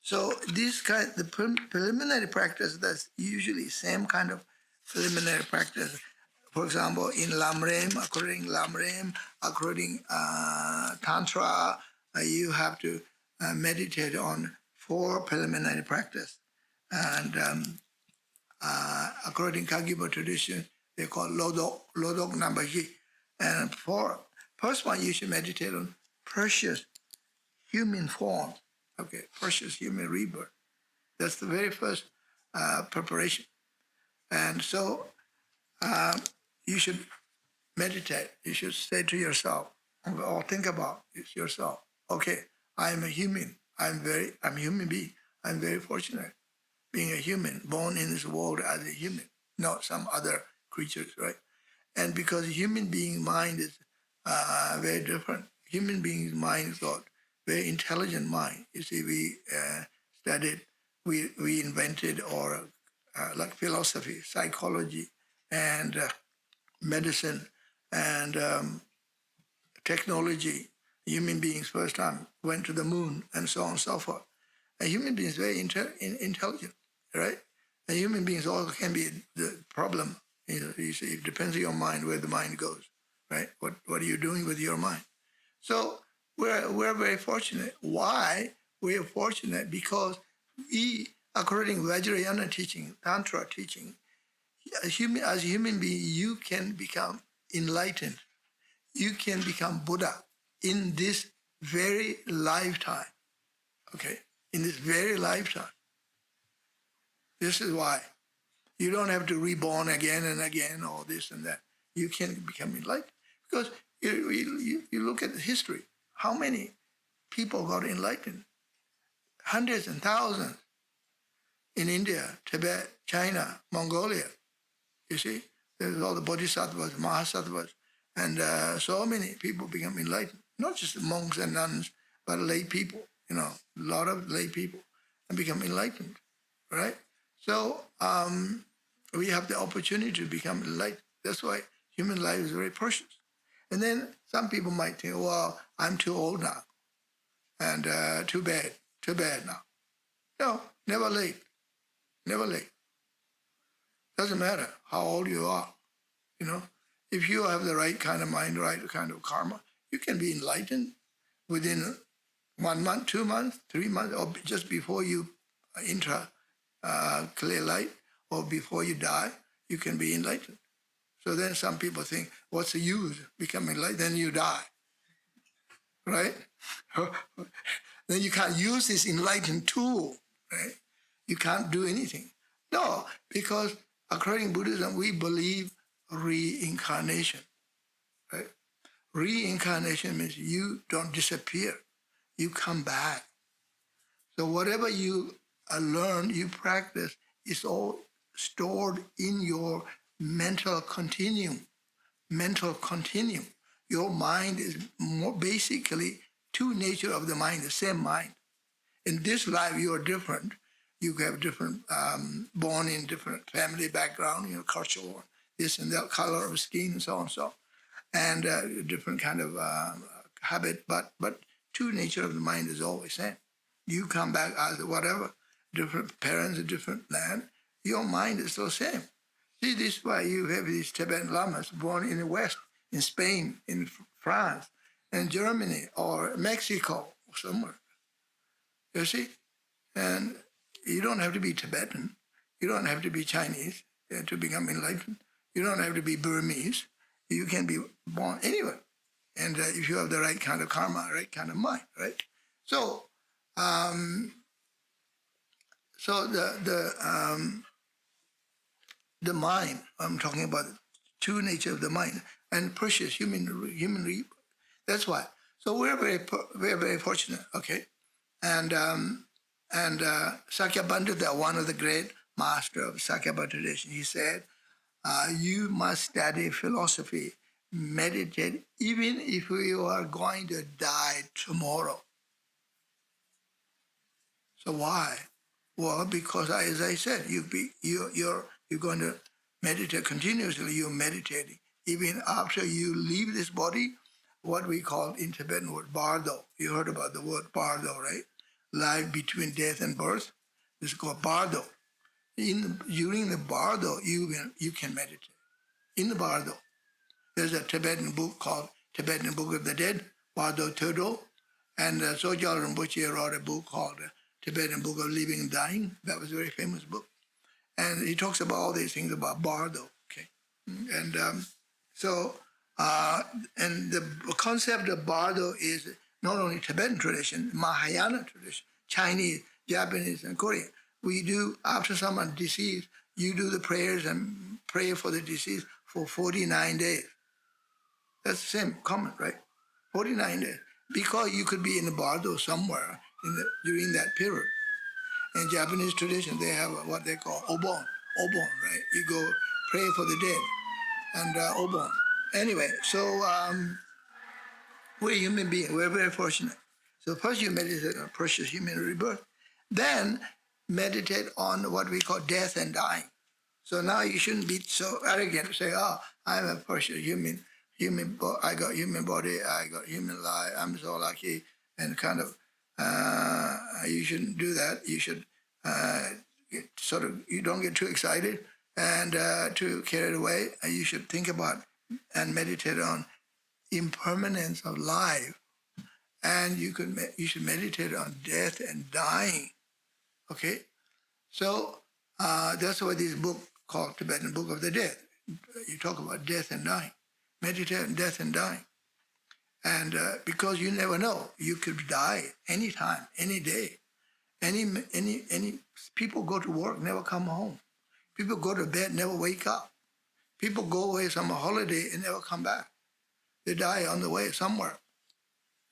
So the preliminary practice, that's usually same kind of preliminary practice. For example, in Lamrim, according Tantra, you have to meditate on 4 preliminary practice. And according Kagyupa tradition, they call Lodok Nambaji. And first one, you should meditate on precious human form. Okay, precious human rebirth. That's the very first preparation. And so you should meditate. You should say to yourself, or think about yourself. Okay, I am a human. I'm a human being. I'm very fortunate being a human, born in this world as a human, not some other creatures, right? And because human being mind is very different. Human being's mind is got very intelligent mind. You see, we studied, we invented, or like philosophy, psychology, and medicine, and technology. Human beings first time went to the moon, and so on and so forth. A human being is very intelligent, right? And human beings also can be the problem. You see, it depends on your mind where the mind goes, right? What are you doing with your mind? So we're very fortunate. Why we are fortunate? Because we, according to Vajrayana teaching, Tantra teaching, as a human being, you can become enlightened. You can become Buddha in this very lifetime. Okay, in this very lifetime. This is why You don't have to reborn again and again, all this and that. You can become enlightened. Because you look at the history. How many people got enlightened? Hundreds and thousands in India, Tibet, China, Mongolia. You see, there's all the bodhisattvas, mahasattvas, and so many people become enlightened. Not just monks and nuns, but lay people. A lot of lay people, and become enlightened, right? So we have the opportunity to become enlightened. That's why human life is very precious. And then some people might think, well, I'm too old now, and too bad now. No, never late, never late. Doesn't matter how old you are, If you have the right kind of mind, right kind of karma, you can be enlightened within 1 month, 2 months, 3 months, or just before you enter clear light, or before you die, you can be enlightened. So then some people think, what's the use becoming enlightened? Then you die, right? Then you can't use this enlightened tool, right? You can't do anything. No, because according to Buddhism, we believe reincarnation, right? Reincarnation means you don't disappear. You come back. So whatever you learn, you practice, is all stored in your mental continuum. Mental continuum. Your mind is more basically two nature of the mind, the same mind. In this life, you are different. You have different, born in different family background, cultural, this and that, color of skin, and so on and so, and different kind of habit. But true nature of the mind is always same. You come back as whatever, different parents, a different land. Your mind is still same. See, this is why you have these Tibetan lamas born in the West, in Spain, in France, in Germany, or Mexico, or somewhere. You see? And you don't have to be Tibetan. You don't have to be Chinese to become enlightened. You don't have to be Burmese. You can be born anywhere. And if you have the right kind of karma, right kind of mind, right? So, the mind, I'm talking about the true nature of the mind, and precious human. That's why. So we're very fortunate, okay? And Sakyabhadra, one of the great master of Sakyabhadra tradition, he said, you must study philosophy, meditate, even if you are going to die tomorrow. So why? Well, because as I said, you're going to meditate continuously. You're meditating even after you leave this body. What we call in Tibetan word bardo. You heard about the word bardo, right? Life between death and birth. This is called bardo. During the bardo, you can meditate. In the bardo, there's a Tibetan book called Tibetan Book of the Dead, Bardo Todo, and Sogyal Rinpoche wrote a book called Tibetan Book of Living and Dying. That was a very famous book. And he talks about all these things about bardo, okay? And and the concept of bardo is not only Tibetan tradition, Mahayana tradition, Chinese, Japanese, and Korean. We do, after someone deceased, you do the prayers and pray for the deceased for 49 days. That's the same, common, right? 49 days. Because you could be in the bardo somewhere during that period. In Japanese tradition, they have what they call obon, right? You go pray for the dead, and obon. Anyway, so we're human beings. We're very fortunate. So first you meditate on precious human rebirth. Then meditate on what we call death and dying. So now you shouldn't be so arrogant to say, oh, I'm a precious human, I got human body, I got human life, I'm so lucky, and kind of, you shouldn't do that. You should you don't get too excited and too carried away. You should think about and meditate on impermanence of life. And you should meditate on death and dying, okay? So that's why this book called Tibetan Book of the Dead. You talk about death and dying. Meditate on death and dying. And because you never know, you could die anytime, any day. Any people go to work, never come home. People go to bed, never wake up. People go away from a holiday and never come back. They die on the way somewhere,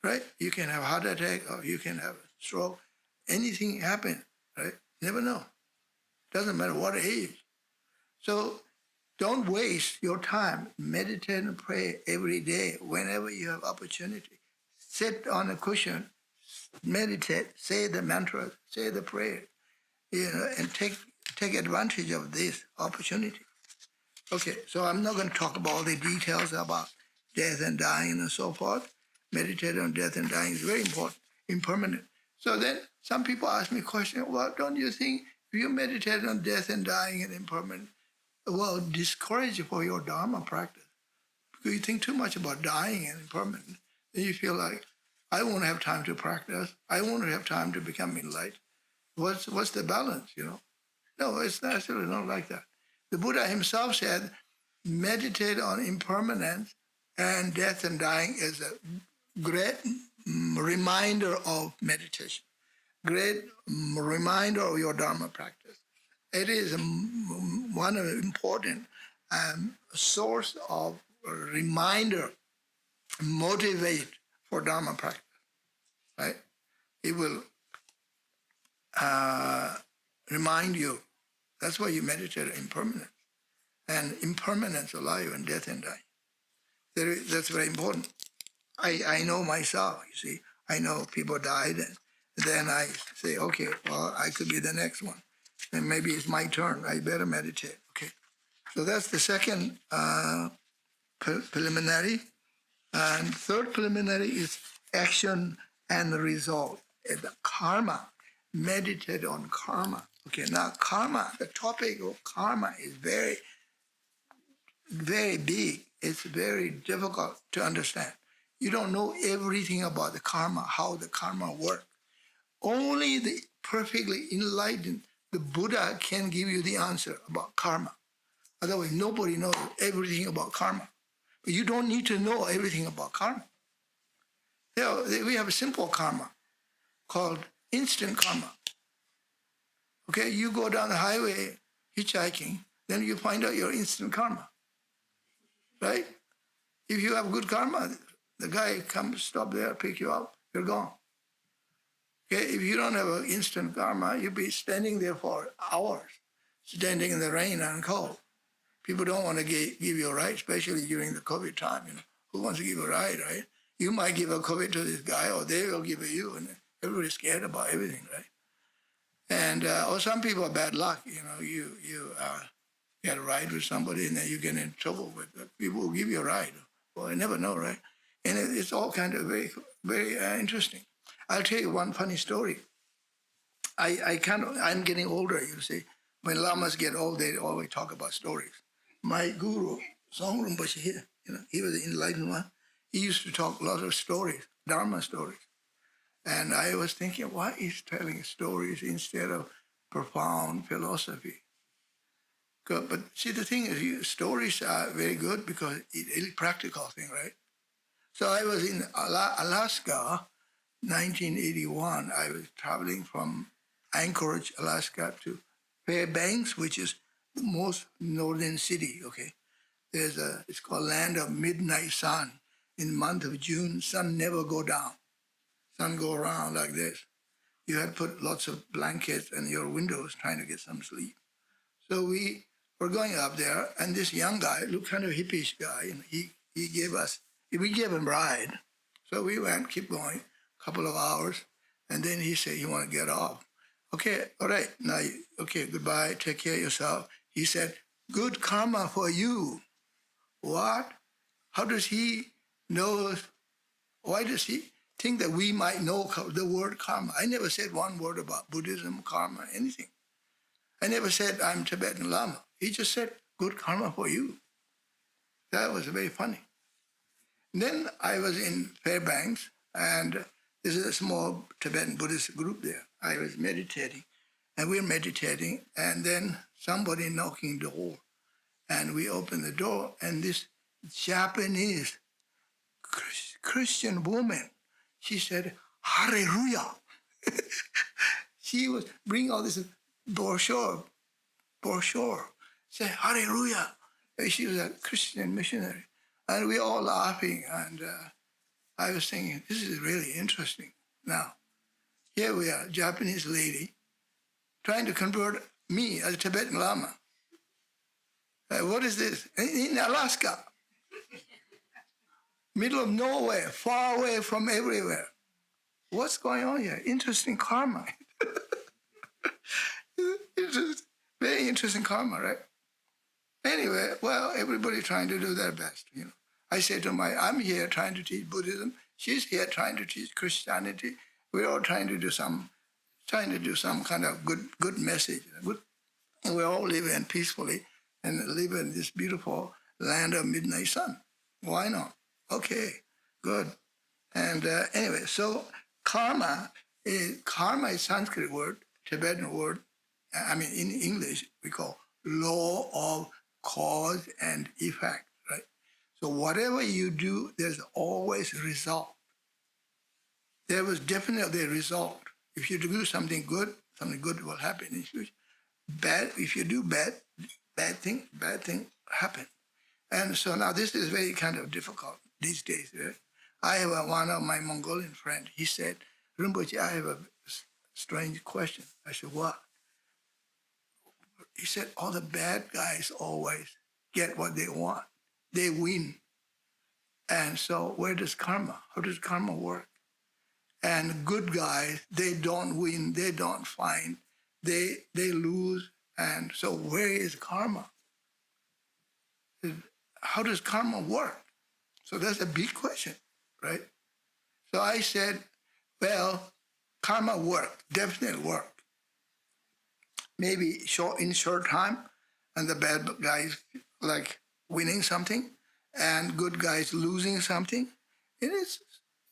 right? You can have a heart attack or you can have a stroke. Anything happen, right? Never know. Doesn't matter what age. So don't waste your time. Meditate and pray every day whenever you have opportunity. Sit on a cushion, meditate, say the mantra, say the prayer, and take advantage of this opportunity. Okay, so I'm not going to talk about all the details about death and dying and so forth. Meditate on death and dying is very important, impermanent. So then some people ask me a question, well, don't you think if you meditate on death and dying and impermanent, well, discourage for your Dharma practice? Because you think too much about dying and impermanent, then you feel like, I won't have time to practice. I won't have time to become enlightened. What's the balance, No, it's actually not like that. The Buddha himself said, meditate on impermanence and death and dying is a great reminder of meditation, great reminder of your Dharma practice. It is one of the important source of reminder, motivate for Dharma practice, right? It will remind you. That's why you meditate on impermanence. And impermanence of life and death and dying. That's very important. I know myself, you see. I know people died, and then I say, okay, well, I could be the next one. And maybe it's my turn. I better meditate. Okay. So that's the second preliminary. And third preliminary is action and result. The karma. Meditate on karma. Okay, now karma, the topic of karma is very, very big. It's very difficult to understand. You don't know everything about the karma, how the karma works. Only the perfectly enlightened, the Buddha can give you the answer about karma. Otherwise, nobody knows everything about karma. But you don't need to know everything about karma. We have a simple karma called instant karma. Okay, you go down the highway hitchhiking, then you find out your instant karma, right? If you have good karma, the guy comes, stop there, pick you up, you're gone. Okay, if you don't have an instant karma, you'll be standing there for hours, standing in the rain and cold. People don't want to give you a ride, especially during the COVID time. Who wants to give a ride, right? You might give a COVID to this guy, or they will give it you, and everybody's scared about everything, right? And or some people are bad luck. You get a ride with somebody, and then you get in trouble with people who give you a ride. Well, I never know, right? And it's all kind of very, very interesting. I'll tell you one funny story. I'm getting older, you see. When lamas get old, they always talk about stories. My guru, Song Rinpoche, he was the enlightened one. He used to talk a lot of stories, Dharma stories. And I was thinking, why is telling stories instead of profound philosophy? But see, the thing is, stories are very good because it's a practical thing, right? So I was in Alaska, 1981. I was traveling from Anchorage, Alaska to Fairbanks, which is the most northern city, okay? It's called Land of Midnight Sun. In the month of June, sun never go down. Sun go around like this. You had to put lots of blankets in your windows trying to get some sleep. So we were going up there, and this young guy, looked kind of hippish guy, and we gave him a ride. So we went, keep going, a couple of hours, and then he said, you want to get off? Okay, all right, now, okay, goodbye, take care of yourself. He said, good karma for you. What? How does he know? Why does he think that we might know the word karma? I never said one word about Buddhism, karma, anything. I never said I'm Tibetan Lama. He just said, good karma for you. That was very funny. And then I was in Fairbanks, and there's a small Tibetan Buddhist group there. I was meditating, and we were meditating, and then somebody knocking the door. And we opened the door, and this Japanese Christian woman, she said, Hallelujah. She was bringing all this brochure, brochure. Say, hallelujah. And she was a Christian missionary. And we all laughing. And I was thinking, this is really interesting. Now, here we are, Japanese lady, trying to convert me as a Tibetan Lama. What is this? In Alaska. Middle of nowhere, far away from everywhere. What's going on here? Interesting karma. Very interesting karma, right? Anyway, well, everybody trying to do their best, I say to I'm here trying to teach Buddhism. She's here trying to teach Christianity. We're all trying to do some kind of good message. And we're all living peacefully and live in this beautiful land of midnight sun. Why not? Okay, good. And anyway, so karma is Sanskrit word, Tibetan word. In English, we call law of cause and effect, right? So whatever you do, there's always a result. There was definitely a result. If you do something good will happen in the future. Bad, if you do bad thing happen. And so now this is very kind of difficult these days. Right? I have one of my Mongolian friends. He said, Rinpoche, I have a strange question. I said, what? He said, all the bad guys always get what they want. They win. And so where does karma? How does karma work? And good guys, they don't win, they don't find, they lose. And so where is karma? How does karma work? So that's a big question, right? So I said, well, karma work, definitely work. Maybe in short time, and the bad guys like winning something, and good guys losing something. It is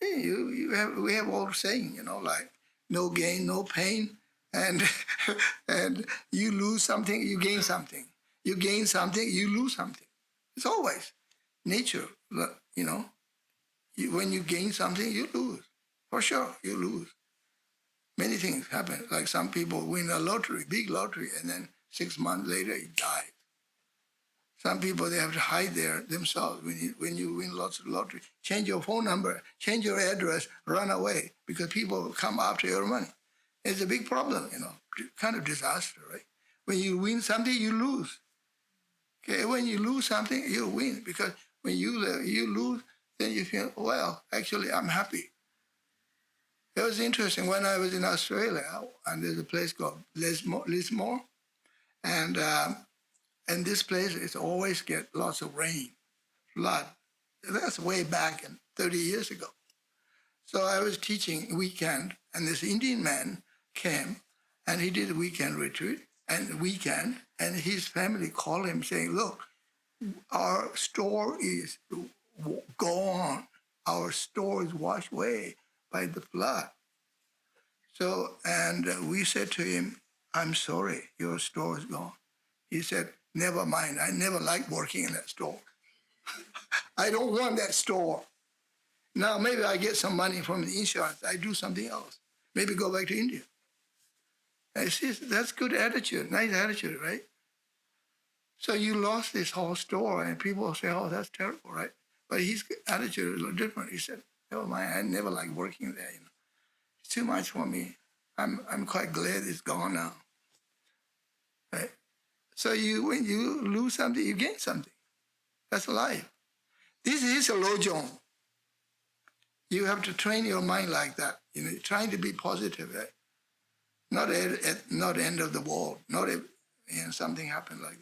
we have all saying, like no gain, no pain, and and you lose something, you gain something. You gain something, you lose something. It's always nature, when you gain something, you lose. For sure, you lose. Many things happen. Like some people win a lottery, big lottery, and then 6 months later, he dies. Some people, they have to hide themselves when you win lots of lottery. Change your phone number, change your address, run away, because people come after your money. It's a big problem, kind of disaster, right? When you win something, you lose. Okay, when you lose something, you win, because when you lose, then you feel, well, actually, I'm happy. It was interesting when I was in Australia, and there's a place called Lismore, and this place is always get lots of rain, flood. That's way back 30 years ago. So I was teaching weekend, and this Indian man came, and he did a weekend retreat, and his family called him saying, look, our store is gone. Our store is washed away by the flood. So, and we said to him, I'm sorry, your store is gone. He said, never mind, I never liked working in that store. I don't want that store. Now, maybe I get some money from the insurance. I do something else. Maybe go back to India. I see, that's good attitude, nice attitude, right? So you lost this whole store, and people say, oh, that's terrible, right? But his attitude is a little different. He said, never mind, I never liked working there. It's too much for me. I'm quite glad it's gone now. Right? So when you lose something, you gain something. That's life. This is a lojong. You have to train your mind like that. Trying to be positive. Right? Not end of the world. Not if something happened like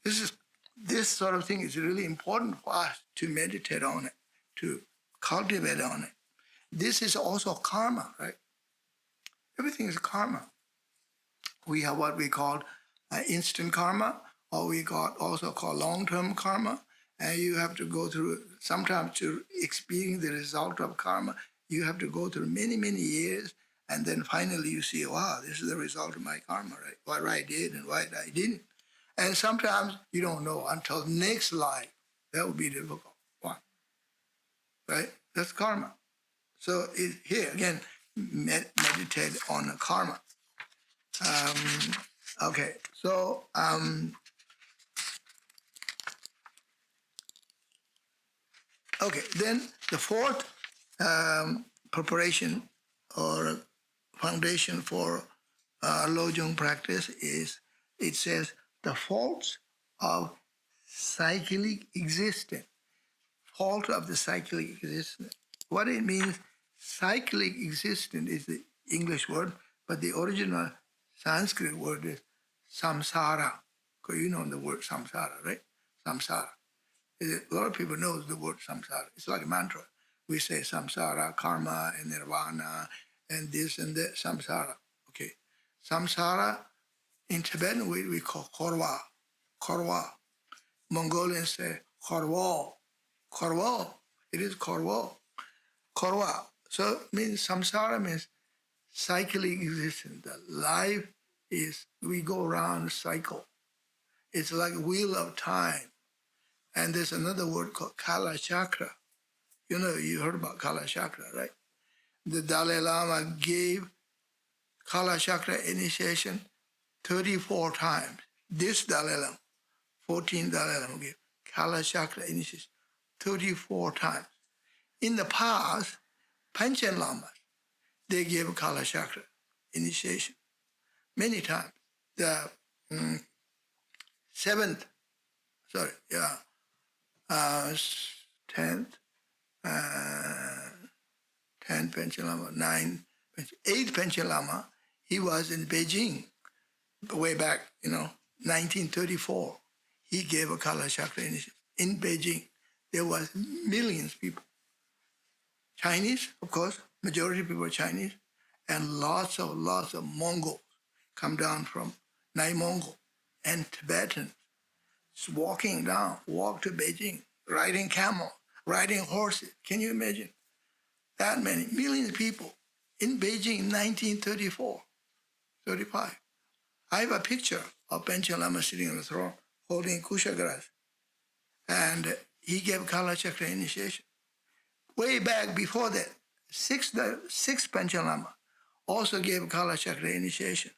this. This sort of thing is really important for us to meditate on it, to cultivate on it. This is also karma, right? Everything is karma. We have what we call instant karma, or we also call long-term karma. And you have to go through, sometimes to experience the result of karma, you have to go through many, many years, and then finally you see, wow, this is the result of my karma, right? What I did and what I didn't. And sometimes you don't know until next life. That would be difficult one, right? That's karma. So here, again, meditate on karma. Okay, so okay, then the fourth preparation or foundation for Lojong practice is, it says, the faults of cyclic existence. Fault of the cyclic existence. What it means, cyclic existence is the English word, but the original Sanskrit word is samsara. Because you know the word samsara, right? Samsara. A lot of people know the word samsara. It's like a mantra. We say samsara, karma, and nirvana, and this and that, samsara. Okay. Samsara, in Tibetan, we call korwa. Korwa. Mongolians say korwa. Korwa. It is korwa. Korwa. So it means samsara means cyclic existence. The life is, we go around cycle. It's like a wheel of time. And there's another word called Kala Chakra. You know, you heard about Kala Chakra, right? The Dalai Lama gave Kala Chakra initiation 34 times. This Dalai Lama, 14 Dalai Lama gave Kala Chakra initiation 34 times. In the past, Panchen Lamas, they gave Kala Chakra initiation many times. The seventh, sorry, yeah, 10th, 10 Panchen Lama, 9, 8 Panchen Lama, he was in Beijing way back, 1934. He gave a Kala Chakra initiation in Beijing. There was millions of people. Chinese, of course, majority of people are Chinese, and lots of Mongols come down from Nai Mongol, and Tibetans walk to Beijing, riding camel, riding horses. Can you imagine? That many, millions of people in Beijing in 1934, 35. I have a picture of Panchen Lama sitting on the throne holding kusha grass. And he gave Kala Chakra initiation. Way back before that, sixth Panchen Lama also gave Kala Chakra initiation.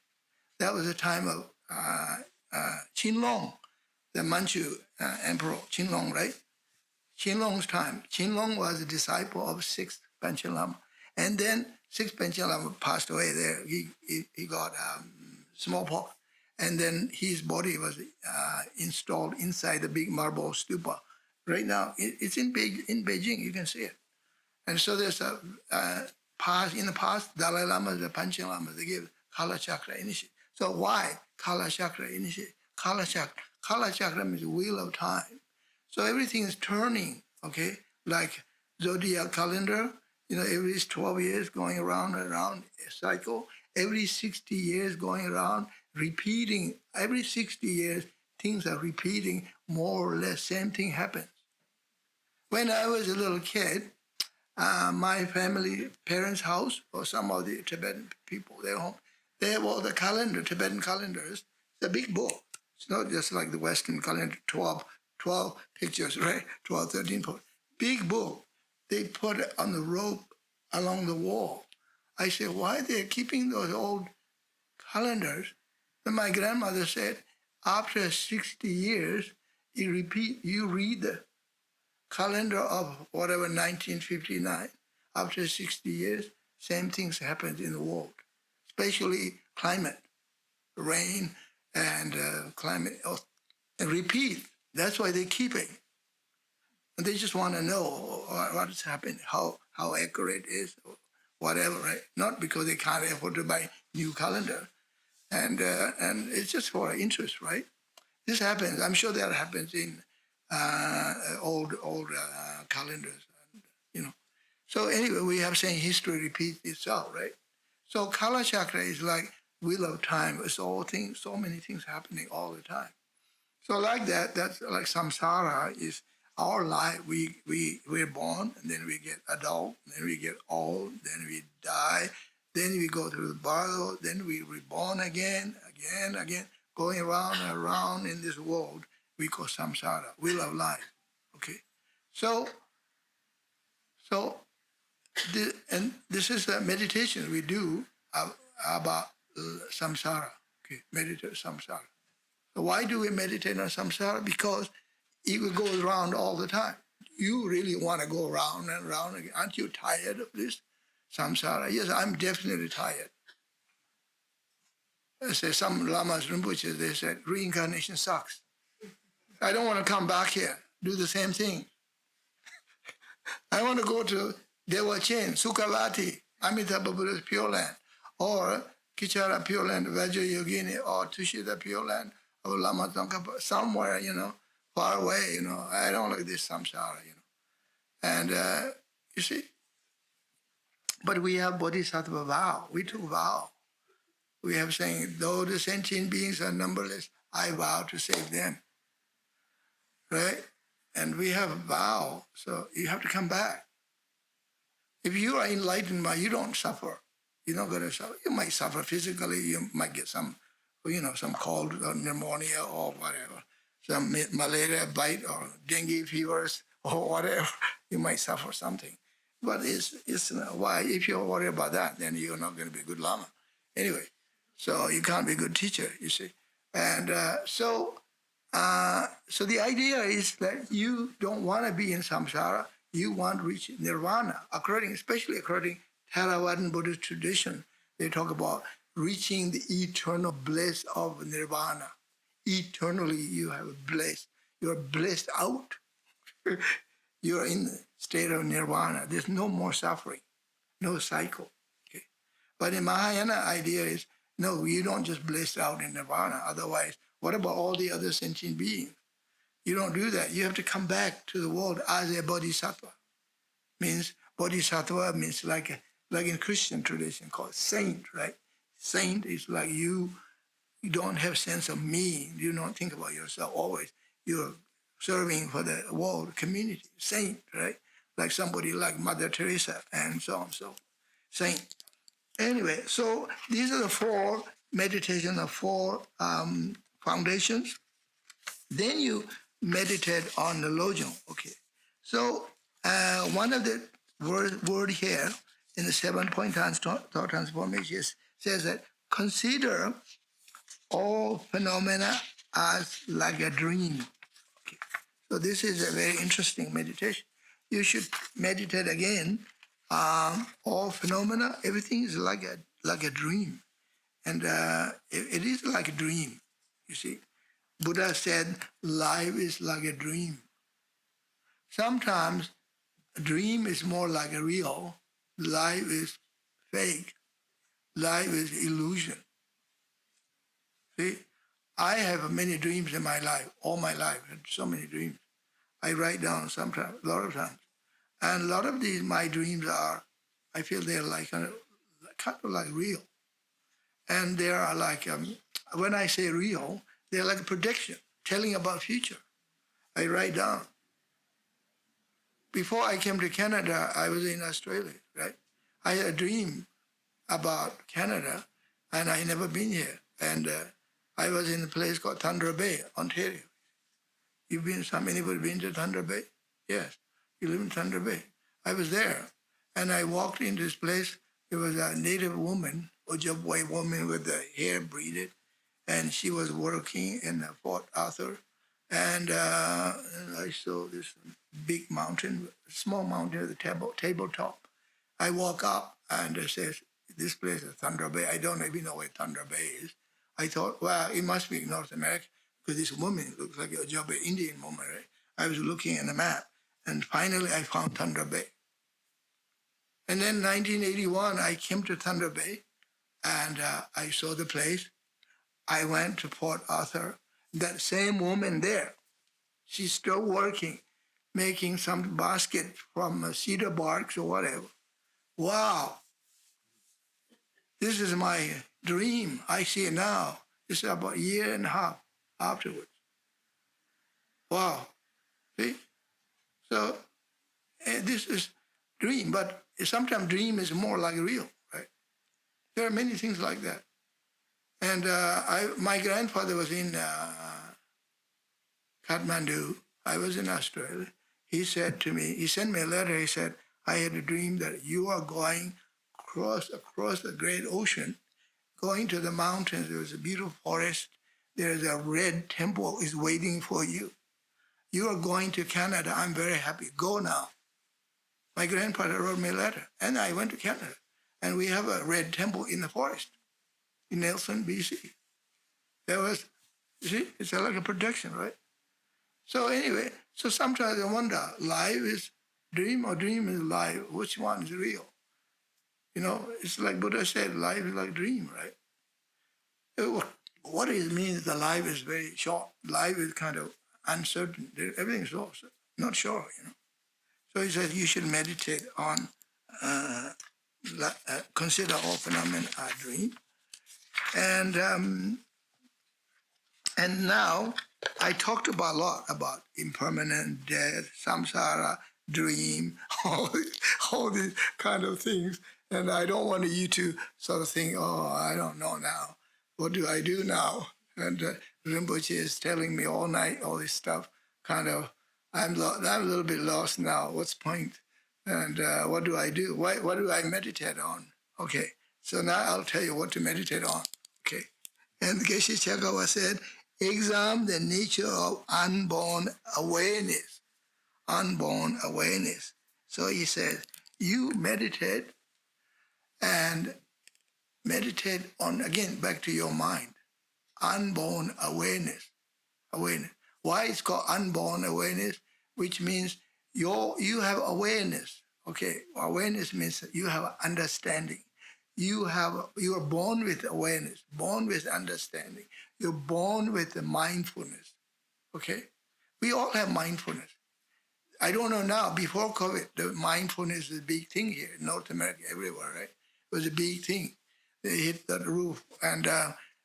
That was the time of Qinlong, the Manchu emperor, Qinlong, right? Qinlong's time. Qinlong was a disciple of sixth Panchen Lama. And then sixth Panchen Lama passed away there. He got smallpox. And then his body was installed inside the big marble stupa. Right now, it's in Beijing, you can see it. And so there's in the past, Dalai Lama, the Panchen Lama, they gave Kala Chakra initiation. So why Kala Chakra initiation? Kala Chakra means wheel of time. So everything is turning, okay? Like zodiac calendar, every 12 years going around a cycle. Every 60 years going around, repeating. Every 60 years, things are repeating more or less. Same thing happens. When I was a little kid, my family, parents' house, or some of the Tibetan people, their home, they have all the Tibetan calendars. It's a big book. It's not just like the Western calendar, 12 pictures, right? 12, 13. Big book. They put it on the rope along the wall. I said, why they're keeping those old calendars? Then my grandmother said, after 60 years, you read the calendar of whatever, 1959. After 60 years, same things happened in the world, especially climate, rain, and climate, and repeat. That's why they keep it. And they just want to know what is happening, how accurate it is, or whatever, right? Not because they can't afford to buy new calendar. And it's just for interest, right? This happens. I'm sure that happens in old calendars, So anyway, we have saying history repeats itself, right? So Kala Chakra is like wheel of time. It's so many things happening all the time. So like that's like samsara is our life. We're born, and then we get adult, then we get old, then we die, then we go through the birth, then we reborn again, going around and around in this world. We call samsara, wheel of life. Okay, so and this is a meditation we do about samsara. Okay, meditate samsara. So why do we meditate on samsara? Because it goes around all the time. You really want to go round and round again. Aren't you tired of this samsara? Yes, I'm definitely tired. I say some lamas, Rinpoche, they said, reincarnation sucks. I don't want to come back here, do the same thing. I want to go to Dewa Chain, Sukhavati, Amitabha Buddha's Pure Land, or Kichara Pure Land, Vajrayogini, or Tushita Pure Land, or Lama Tsongkhapa, somewhere, far away, I don't like this samsara, And you see, but we have bodhisattva vow. We took vow. We have saying, though the sentient beings are numberless, I vow to save them. Right? And we have a vow, so you have to come back. If you are enlightened, you don't suffer. You're not going to suffer. You might suffer physically. You might get some cold or pneumonia or whatever, some malaria bite or dengue fevers or whatever. You might suffer something. But it's why, if you're worried about that, then you're not going to be a good lama. Anyway, so you can't be a good teacher, you see. And so the idea is that you don't want to be in samsara. You want to reach nirvana, especially according to Theravadan Buddhist tradition. They talk about reaching the eternal bliss of nirvana. Eternally, you have bliss. You're blissed out. You're in the state of nirvana. There's no more suffering, no cycle. Okay? But in Mahayana idea is, no, you don't just bliss out in nirvana. Otherwise, what about all the other sentient beings? You don't do that. You have to come back to the world as a bodhisattva. Means bodhisattva means like in Christian tradition called saint, right? Saint is like you don't have sense of me. You don't think about yourself always. You're serving for the world community. Saint, right? Like somebody like Mother Teresa and so on. So saint. Anyway, so these are the four meditation of four foundations. Then you meditate on the Lojong. Okay. So one of the word here in the 7-point thought transformation says that consider all phenomena as like a dream. Okay. So this is a very interesting meditation. You should meditate again. All phenomena, everything is like a dream, and it is like a dream. You see, Buddha said life is like a dream. Sometimes a dream is more like a real. Life is fake. Life is illusion. See, I have many dreams in my life, all my life, so many dreams. I write down sometimes, a lot of times. And a lot of my dreams I feel they're like kind of like real. And they are like, when I say real, they're like a prediction, telling about future. I write down. Before I came to Canada, I was in Australia, right? I had a dream about Canada, and I never been here. And I was in a place called Thunder Bay, Ontario. Anybody been to Thunder Bay? Yes, you live in Thunder Bay. I was there, and I walked into this place. There was a native woman, Ojibwe woman with the hair braided, and she was working in Fort Arthur. And I saw this big mountain, small mountain with a tabletop. I walk up, and it says, this place is Thunder Bay. I don't even know where Thunder Bay is. I thought, well, it must be North America, because this woman looks like a Ojibwe Indian woman, right? I was looking at the map, and finally I found Thunder Bay. And then 1981, I came to Thunder Bay, and I saw the place. I went to Port Arthur. That same woman there, she's still working, making some basket from cedar barks or whatever. Wow. This is my dream. I see it now. This is about a year and a half afterwards. Wow. See? So this is dream, but sometimes dream is more like real, right? There are many things like that. And my grandfather was in Kathmandu. I was in Australia. He said to me, he sent me a letter. He said, I had a dream that you are going across the great ocean, going to the mountains. There was a beautiful forest. There's a red temple is waiting for you. You are going to Canada. I'm very happy. Go now. My grandfather wrote me a letter, and I went to Canada. And we have a red temple in the forest in Nelson, BC. There was, you see, it's like a protection, right? So anyway, so sometimes I wonder, life is dream or dream is life? Which one is real? You know, it's like Buddha said, life is like dream, right? What it means, the life is very short. Life is kind of uncertain. Everything is not sure, you know. So he says you should meditate on, consider all phenomena a dream. And now I talked about a lot about impermanent, death, samsara, dream, all these kind of things. And I don't want you to sort of think, oh, I don't know now. What do I do now? And Rinpoche is telling me all night all this stuff. Kind of, I'm a little bit lost now. What's the point? And what do I do? What do I meditate on? Okay, so now I'll tell you what to meditate on. Okay, and Geshe Chekawa said, examine the nature of unborn awareness. Unborn awareness. So he said, you meditate and meditate on, again, back to your mind, unborn awareness. Awareness. Why it's called unborn awareness? Which means you have awareness. Okay, awareness means you have understanding. You are born with awareness, born with understanding. You're born with the mindfulness. Okay, we all have mindfulness. I don't know now. Before COVID, the mindfulness is a big thing here in North America, everywhere. Right, it was a big thing. They hit that roof, and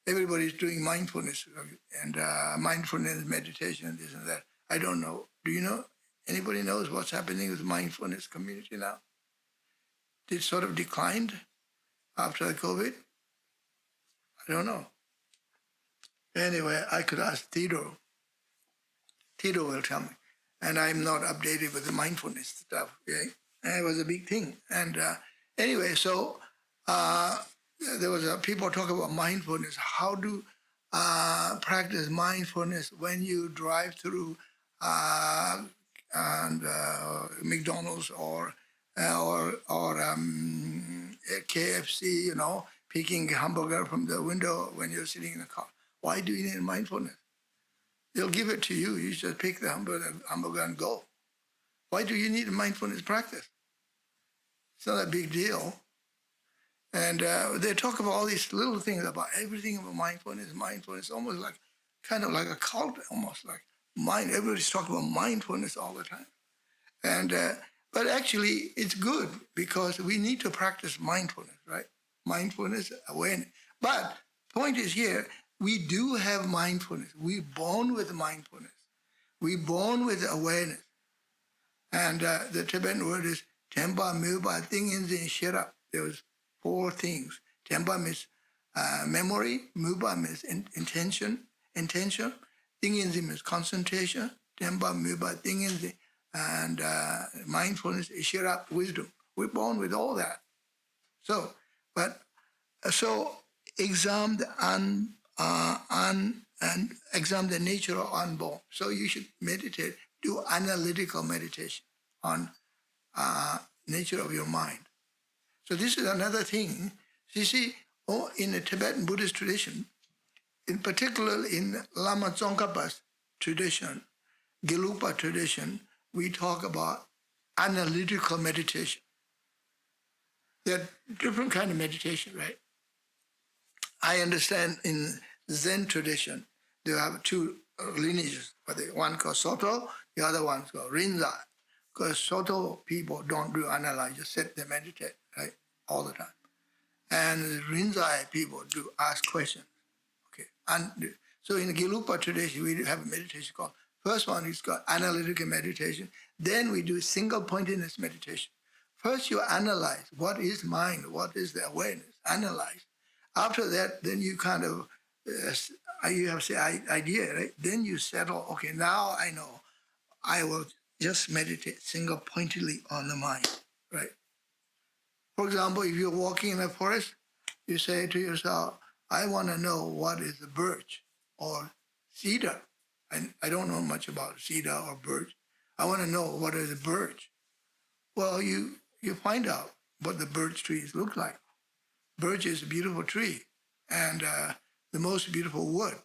everybody's doing mindfulness and mindfulness meditation, this and that. I don't know. Do you know? Anybody knows what's happening with the mindfulness community now? It sort of declined after the COVID. I don't know. Anyway, I could ask Tito. Tito will tell me. And I'm not updated with the mindfulness stuff. Okay? And it was a big thing. And anyway, so there was people talk about mindfulness. How to practice mindfulness when you drive through McDonald's or KFC, you know, picking hamburger from the window when you're sitting in the car. Why do you need mindfulness? They'll give it to you. You just pick the hamburger and go. Why do you need a mindfulness practice? It's not a big deal. And they talk about all these little things about everything about mindfulness, almost like, kind of like a cult, almost like mind. Everybody's talking about mindfulness all the time. And but actually, it's good because we need to practice mindfulness, right? Mindfulness, awareness. But point is here, we do have mindfulness. We're born with mindfulness. We're born with awareness. And the Tibetan word is Tempa Muba Thing in Shira. There was 4 things. Tempa means memory, Muba means intention, Thing in means concentration, Tempa Muba Thing in and mindfulness, Shira, wisdom. We're born with all that. So examine and examine the nature of unborn. So you should meditate, do analytical meditation on nature of your mind. So this is another thing. You see, in the Tibetan Buddhist tradition, in particular in Lama Tsongkhapa's tradition, Gelugpa tradition, we talk about analytical meditation. There are different kind of meditation, right? I understand in Zen tradition, there are 2 lineages. One called Soto, the other one is called Rinzai. Because Soto people don't do analyze, just sit there meditate, right, all the time. And Rinzai people do ask questions. Okay. And so in the Gelugpa tradition, we have a meditation called, first one is called analytical meditation. Then we do single pointedness meditation. First you analyze what is mind, what is the awareness, analyze. After that, then you kind of, you have say idea, right? Then you settle, okay, now I know. I will just meditate single pointedly on the mind, right? For example, if you're walking in a forest, you say to yourself, I want to know what is a birch or cedar. I don't know much about cedar or birch. I want to know what is a birch. Well, you find out what the birch trees look like. Birch is a beautiful tree and the most beautiful wood.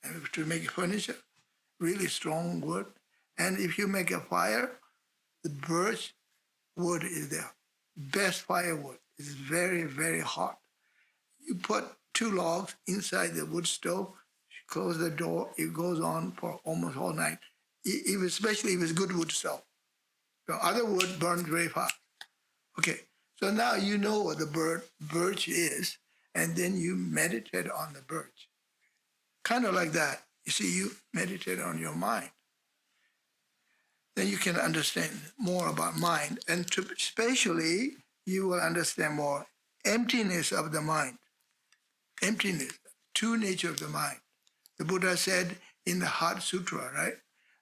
And to make furniture, really strong wood. And if you make a fire, the birch wood is the best firewood. It's very, very hot. You put 2 logs inside the wood stove, close the door, it goes on for almost all night, especially if it's good wood stove. The other wood burns very fast. Okay, so now you know what the birch is, and then you meditate on the birch. Kind of like that. You see, you meditate on your mind. Then you can understand more about mind, and especially you will understand more emptiness of the mind. Emptiness, true nature of the mind. The Buddha said in the Heart Sutra, right?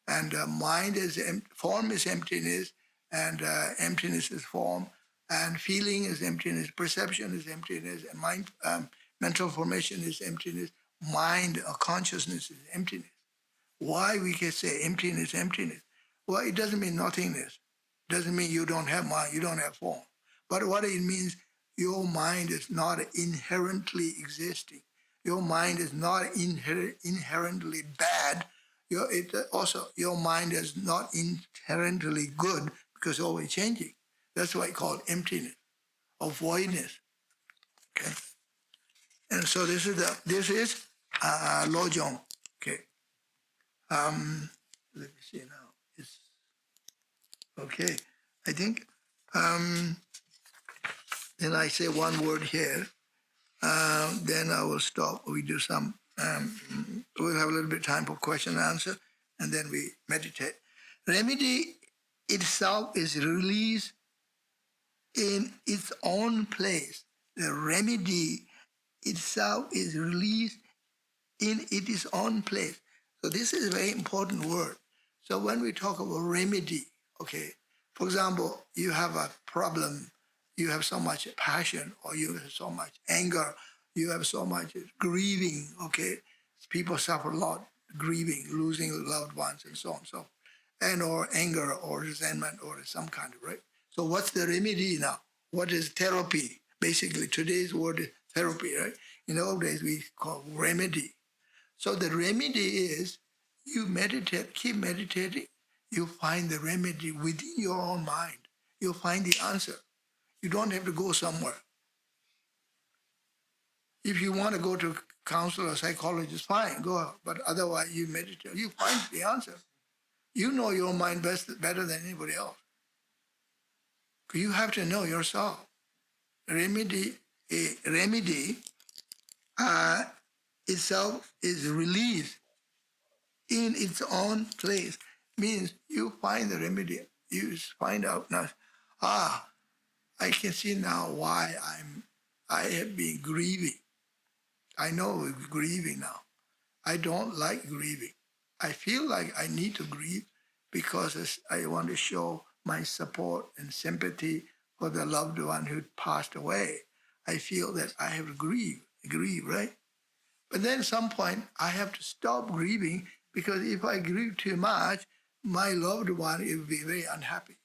And mind is, form is emptiness, and emptiness is form, and feeling is emptiness, perception is emptiness, and mind, mental formation is emptiness, mind or consciousness is emptiness. Why we can say emptiness, emptiness? Well, it doesn't mean nothingness. It doesn't mean you don't have mind, you don't have form. But what it means, your mind is not inherently existing. Your mind is not inherently bad. Your mind is not inherently good because it's always changing. That's why it's called emptiness or voidness. Okay, and so this is Lojong. Okay, let me see now. It's okay. I think then I say one word here. Then I will stop. We do some. We'll have a little bit of time for question and answer, and then we meditate. Remedy itself is released in its own place. The remedy itself is released in its own place. So this is a very important word. So when we talk about remedy, okay, for example, you have a problem, you have so much passion, or you have so much anger, you have so much grieving, okay? People suffer a lot, grieving, losing loved ones, and so on, so, and or anger or resentment or some kind of, right? So what's the remedy now? What is therapy? Basically, today's word is therapy, right? In the old days, we call remedy. So the remedy is you meditate, keep meditating, you find the remedy within your own mind. You'll find the answer. You don't have to go somewhere. If you want to go to a counselor or psychologist, fine, go out. But otherwise, you meditate, you find the answer. You know your mind better than anybody else. You have to know yourself. Remedy itself is released in its own place. Means you find the remedy. You find out now, I can see now why I have been grieving. I know grieving now. I don't like grieving. I feel like I need to grieve because I want to show my support and sympathy for the loved one who passed away. I feel that I have to grieve, right? But then at some point, I have to stop grieving because if I grieve too much, my loved one will be very unhappy.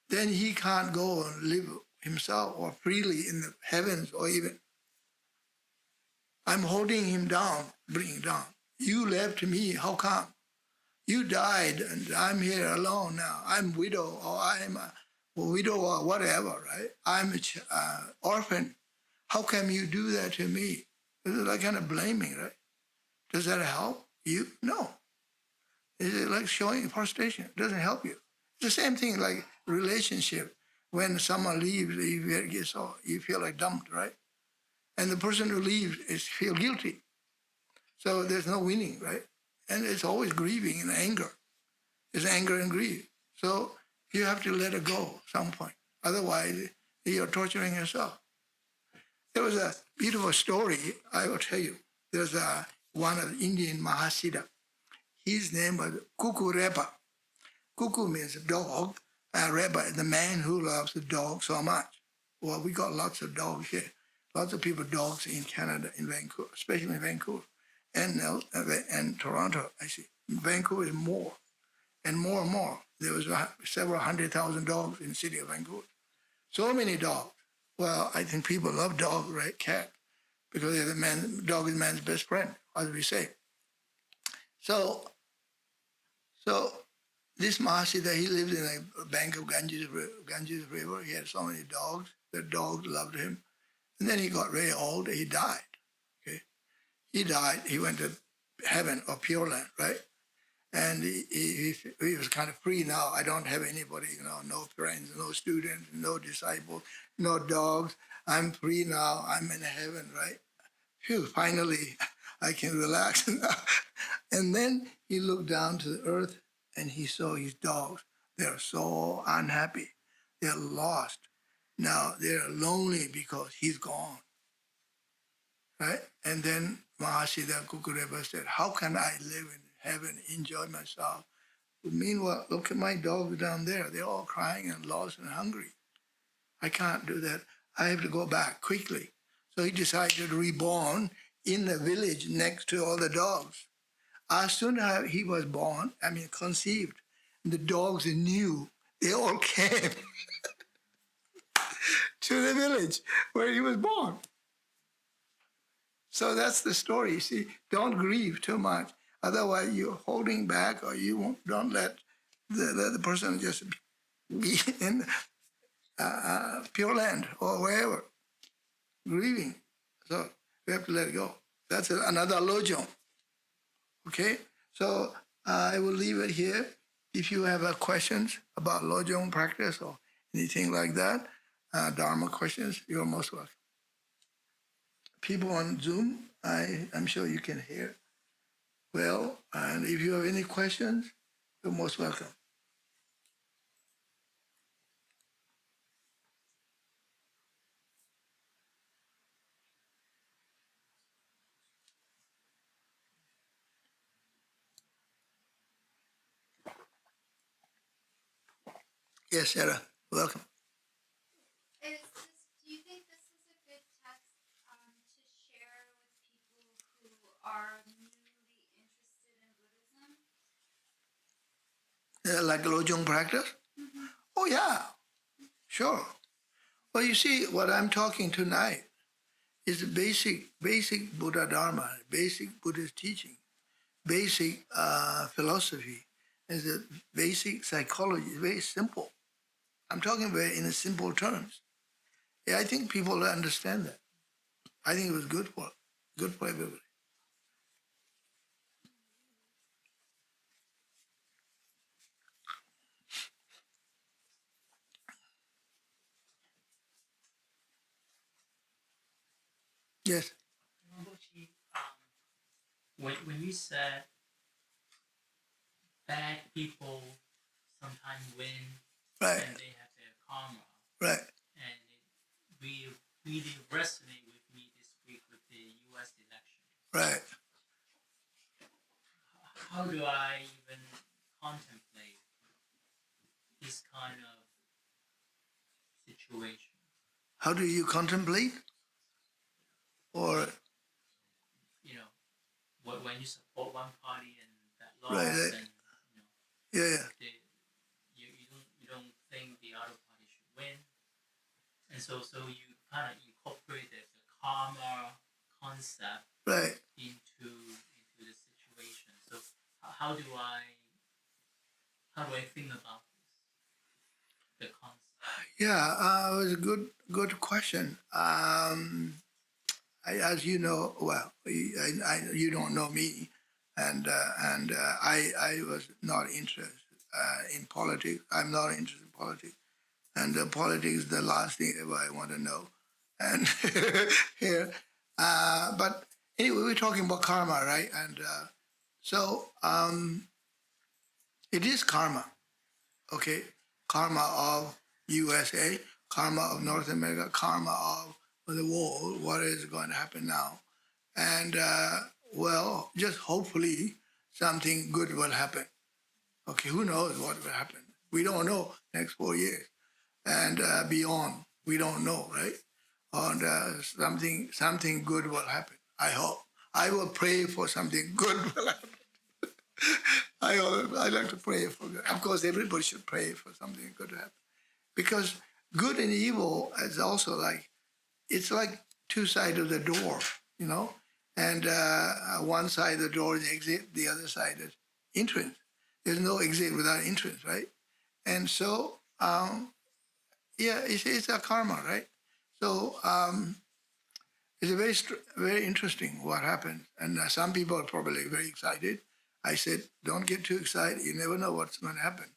Then he can't go and live himself or freely in the heavens or even. I'm holding him down, bringing down. You left me, how come? You died and I'm here alone now. I'm widow or I'm a widow or whatever, right? I'm an orphan. How come you do that to me? This is like kind of blaming, right? Does that help you? No. Is it like showing frustration? It doesn't help you. It's the same thing like relationship. When someone leaves, you feel like dumped, right? And the person who leaves feel guilty. So there's no winning, right? And it's always grieving and anger. It's anger and grief. So you have to let it go at some point. Otherwise, you're torturing yourself. There was a beautiful story I will tell you. There's one of the Indian Mahasiddha. His name was Kuku Reba. Kuku means dog. Reba, the man who loves the dog so much. Well, we got lots of dogs here. lots of people, dogs in Canada, in Vancouver, especially in Vancouver, and Toronto. I see Vancouver is more and more and more. There was several 100,000 dogs in the city of Vancouver. So many dogs. Well, I think people love dogs, right? Cat, because they're dog is man's best friend, as we say. So this Mahasiddha, he lived in a bank of Ganges River. He had so many dogs. The dogs loved him. And then he got very old. He died. Okay, he died. He went to heaven or Pure Land, right? And he was kind of free now. I don't have anybody, no friends, no students, no disciples, no dogs. I'm free now. I'm in heaven, right? Phew, finally, I can relax now. And then he looked down to the earth and he saw his dogs. They're so unhappy. They're lost. Now they're lonely because he's gone, right? And then Mahasiddha Kukureva said, how can I live in heaven, enjoy myself? But meanwhile, look at my dogs down there. They're all crying and lost and hungry. I can't do that. I have to go back quickly. So he decided to reborn in the village next to all the dogs. As soon as he was born, conceived, the dogs knew. They all came to the village where he was born. So that's the story. You see, don't grieve too much. Otherwise, you're holding back, or don't let the person just be in Pure Land or wherever, grieving. So we have to let it go. That's another lojong. Okay? So I will leave it here. If you have questions about lojong practice or anything like that, Dharma questions, you're most welcome. People on Zoom, I'm sure you can hear well. And if you have any questions, you're most welcome. Yes, Sarah, welcome. Do you think this is a good text to share with people who are newly interested in Buddhism? Like Lojong practice? Mm-hmm. Oh, yeah, sure. Well, you see, what I'm talking tonight is the basic Buddha Dharma, basic Buddhist teaching, basic philosophy, is the basic psychology. It's very simple. I'm talking very in simple terms. Yeah, I think people understand that. I think it was good for everybody. Yes. Rinpoche, when you said bad people sometimes win Right. and they have their karma, Right. and it really resonated with me this week with the U.S. election. Right. How do I even contemplate this kind of situation? How do you contemplate? Or when you support one party and that loss, right. and Yeah. you don't think the other party should win, and so you kind of incorporate the karma concept Right. into the situation. So how do I think about this, the concept? Yeah, it was a good question. As you know, well, you don't know me, and I was not interested in politics. I'm not interested in politics, and politics is the last thing ever I want to know. And here, but anyway, we're talking about karma, right? And so it is karma, okay? Karma of USA, karma of North America, karma of the world, what is going to happen now. And well, just hopefully something good will happen. Okay, who knows what will happen? We don't know next 4 years and beyond. We don't know, right? and something good will happen. I hope. I will pray for something good will happen. I like to pray for good. Of course, everybody should pray for something good to happen, because good and evil is also like, it's like two sides of the door, you know, and one side of the door is exit, the other side is entrance. There's no exit without entrance, right? And so, yeah, it's a karma, right? So it's a very interesting what happened, and some people are probably very excited. I said, don't get too excited. You never know what's going to happen.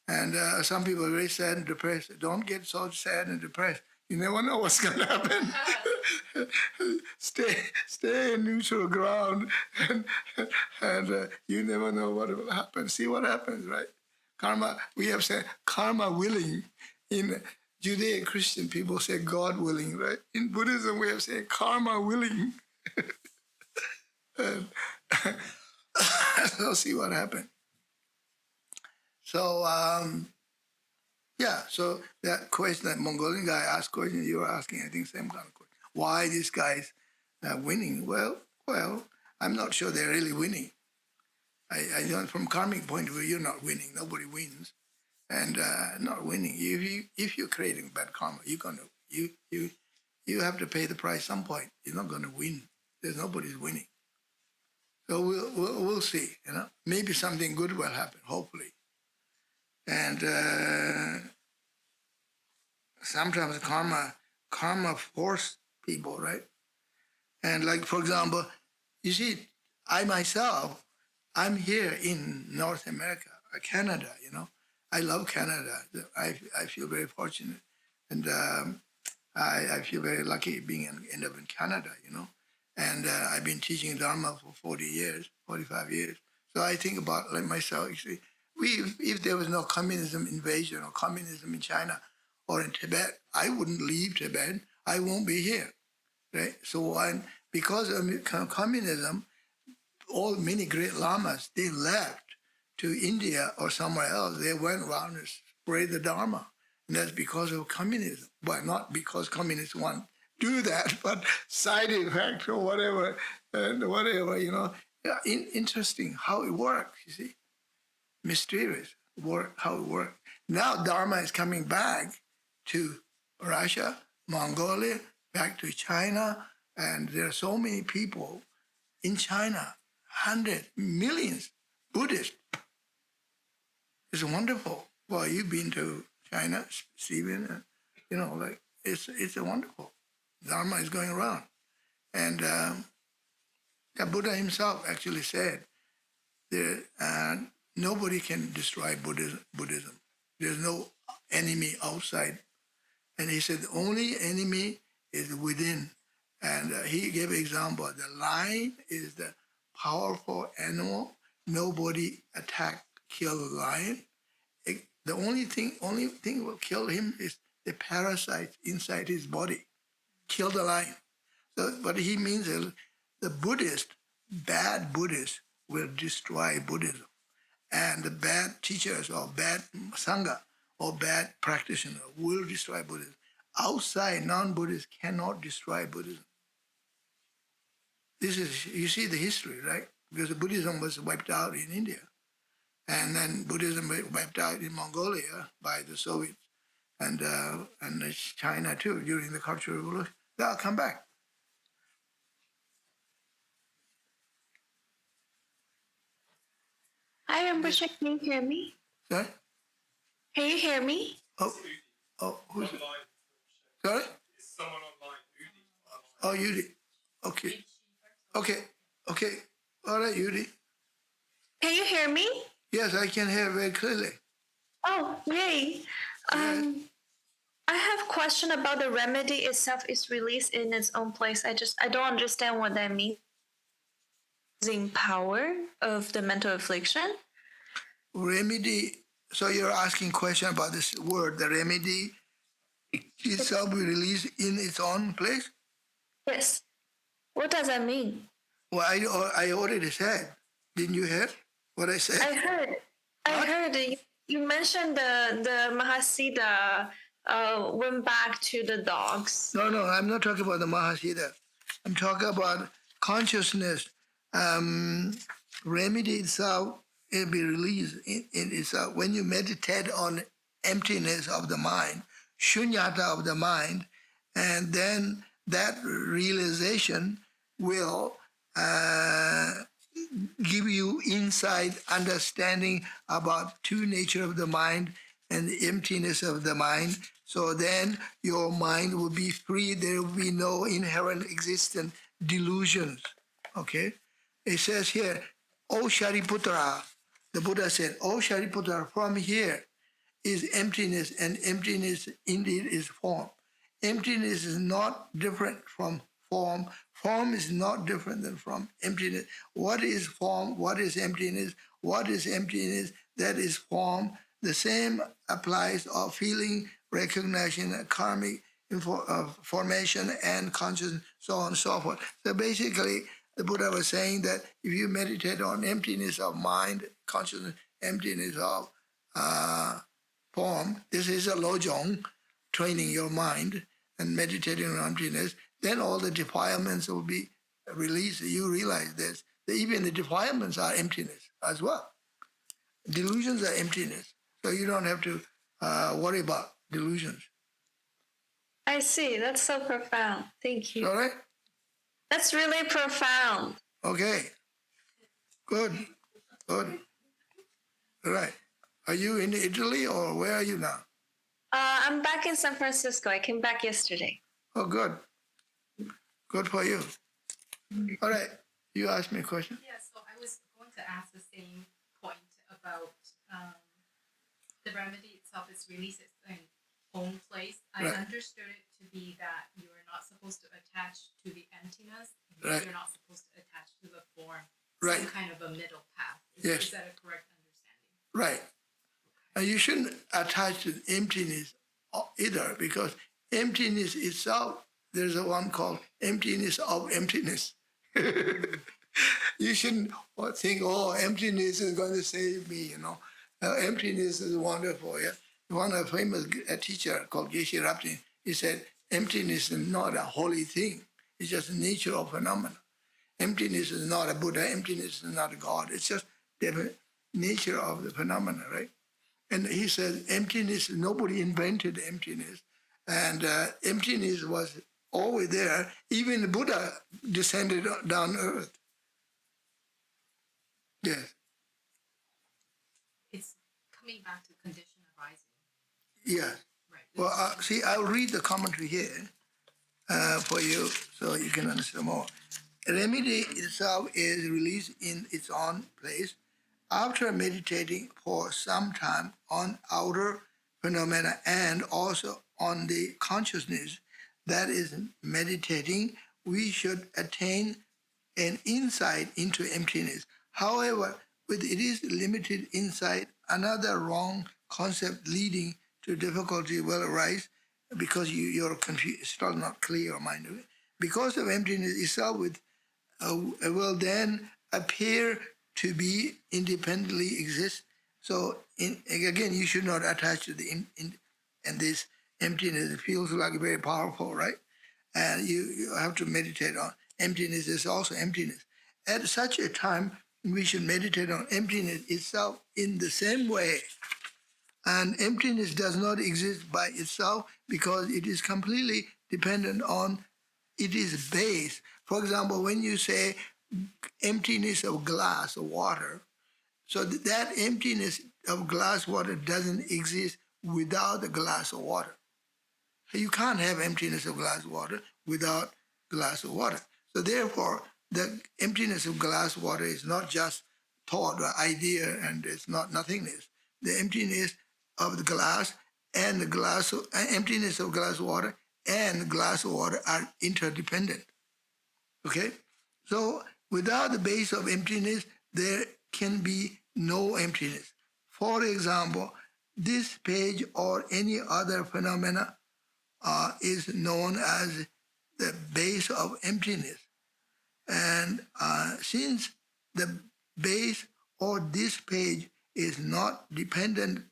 And some people are very sad and depressed. Don't get so sad and depressed. You never know what's going to happen. stay in neutral ground, and you never know what will happen. See what happens, right? Karma. We have said karma willing. In Judeo-Christian, people say God willing, right? In Buddhism, we have said karma willing. And so see what happens. So. Yeah, so that question, that Mongolian guy asked question you were asking, I think same kind of question. Why these guys winning? Well, I'm not sure they're really winning. I know from karmic point of view, you're not winning. Nobody wins, and not winning. If you're creating bad karma, you have to pay the price some point. You're not going to win. There's nobody's winning. So we'll see. You know, maybe something good will happen. Hopefully, and. Sometimes karma force people, right? And like, for example, you see, I myself, I'm here in North America, Canada, you know. I love Canada. I feel very fortunate. And I feel very lucky being end up in Canada, you know. And I've been teaching Dharma for 40 years, 45 years. So I think about like myself, actually, if there was no communism invasion or communism in China, or in Tibet, I wouldn't leave Tibet. I won't be here, right? So because of communism, many great lamas, they left to India or somewhere else. They went around and spread the Dharma. And that's because of communism. Well, not because communists want to do that, but side effect or whatever, and whatever, you know. Yeah, interesting how it works, you see. Mysterious how it works. Now Dharma is coming back to Russia, Mongolia, back to China, and there are so many people in China, hundreds, millions, Buddhists. It's wonderful. Well, you've been to China, Stephen, you know, like it's a wonderful. Dharma is going around, and the Buddha himself actually said that nobody can destroy Buddhism. There's no enemy outside. And he said the only enemy is within. And he gave an example. The lion is the powerful animal. Nobody kill the lion. The only thing will kill him is the parasite inside his body. Kill the lion. So, but he means that the bad Buddhists will destroy Buddhism. And the bad teachers or bad Sangha or bad practitioner will destroy Buddhism. Outside, non-Buddhists cannot destroy Buddhism. This is, you see the history, right? Because Buddhism was wiped out in India. And then Buddhism was wiped out in Mongolia by the Soviets and China too during the Cultural Revolution. They'll come back. Hi, Rinpoche, can you hear me? Sorry? Can you hear me? Who's it? Sorry? Is someone online? Oh, Yudi. Okay. All right, Yudi. Can you hear me? Yes, I can hear very clearly. Oh, yay. I have a question about the remedy itself is released in its own place. I don't understand what that means. Using power of the mental affliction. Remedy. So you're asking question about this word, the remedy itself will release in its own place? Yes. What does that mean? Well, I already said. Didn't you hear what I said? I heard. You mentioned the Mahasiddha went back to the dogs. No, I'm not talking about the Mahasiddha. I'm talking about consciousness. Remedy itself will be released in itself. When you meditate on emptiness of the mind, shunyata of the mind, and then that realization will give you insight, understanding about true nature of the mind and the emptiness of the mind. So then your mind will be free. There will be no inherent existent delusions. Okay? It says here, O Shariputra, the Buddha said, O Shariputra, from here is emptiness, and emptiness indeed is form. Emptiness is not different from form. Form is not different than from emptiness. What is form? What is emptiness? What is emptiness? That is form. The same applies of feeling, recognition, karmic formation, and consciousness, so on and so forth. So basically, the Buddha was saying that if you meditate on emptiness of mind, consciousness, emptiness of form, this is a Lojong, training your mind and meditating on emptiness, then all the defilements will be released. You realize this, that even the defilements are emptiness as well. Delusions are emptiness. So you don't have to worry about delusions. I see. That's so profound. Thank you. All right? That's really profound. Okay. Good. All right. Are you in Italy or where are you now? I'm back in San Francisco. I came back yesterday. Oh, good. Good for you. All right. You asked me a question. Yeah, so I was going to ask the same point about the remedy itself is released its own place. I Right. understood it to be that you're not supposed to attach to the emptiness. Right. You're not supposed to attach to the form. Right. Some kind of a middle path. Yes. Is that a correct understanding? Right. And you shouldn't attach to emptiness either, because emptiness itself, there's a one called emptiness of emptiness. You shouldn't think, oh, emptiness is going to save me, emptiness is wonderful. Yeah? One of famous teacher called Geshe, he said, emptiness is not a holy thing. It's just the nature of phenomena. Emptiness is not a Buddha. Emptiness is not a God. It's just the nature of the phenomena, right? And he said, emptiness, nobody invented emptiness. And emptiness was always there. Even the Buddha descended down earth. Yes. It's coming back to condition arising. Yes. Right. Well, see, I'll read the commentary here for you so you can understand more. Remedy itself is released in its own place after meditating for some time on outer phenomena and also on the consciousness that is meditating. We should attain an insight into emptiness. However, with its limited insight, another wrong concept leading to difficulty will arise because you're confused, still not clear your mind. Because of emptiness itself will then appear to be independently exist. So again, you should not attach to and this emptiness. It feels like very powerful, right? And you have to meditate on emptiness is also emptiness. At such a time, we should meditate on emptiness itself in the same way. And emptiness does not exist by itself because it is completely dependent on its base. For example, when you say emptiness of glass or water, so that emptiness of glass water doesn't exist without the glass of water. So you can't have emptiness of glass water without glass of water. So therefore, the emptiness of glass water is not just thought or idea, and it's not nothingness. The emptiness of the glass and the emptiness of glass water and glass water are interdependent. Okay? So without the base of emptiness, there can be no emptiness. For example, this page or any other phenomena is known as the base of emptiness. And since the base or this page is not dependent,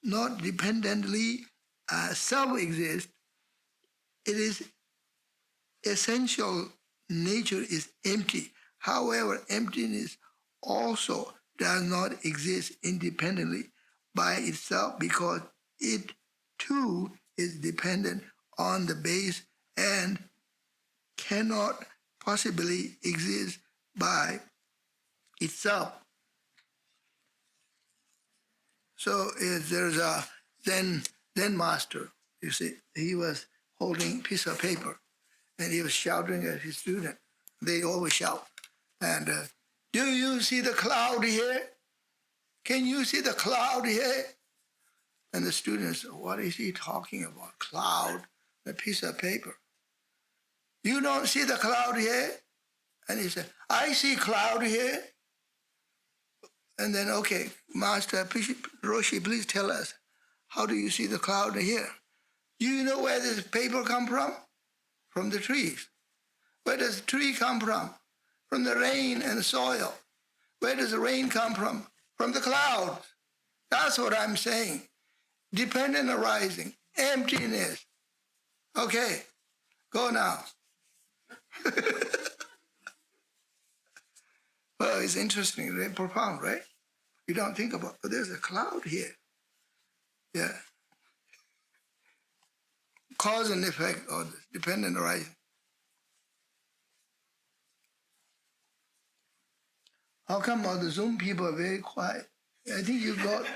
not dependently self-exist. It is essential nature is empty. However, emptiness also does not exist independently by itself because it too is dependent on the base and cannot possibly exist by itself. So there's a Zen master, you see, he was holding a piece of paper and he was shouting at his student. They always shout. And do you see the cloud here? Can you see the cloud here? And the students, what is he talking about? Cloud, a piece of paper. You don't see the cloud here? And he said, I see cloud here. And then, okay, Master Roshi, please tell us, how do you see the cloud here? Do you know where this paper come from? From the trees. Where does the tree come from? From the rain and the soil. Where does the rain come from? From the clouds. That's what I'm saying. Dependent arising, emptiness. Okay, go now. Well, it's interesting, very profound, right? You don't think about, but there's a cloud here. Yeah. Cause and effect or dependent arising. How come all the Zoom people are very quiet? I think you got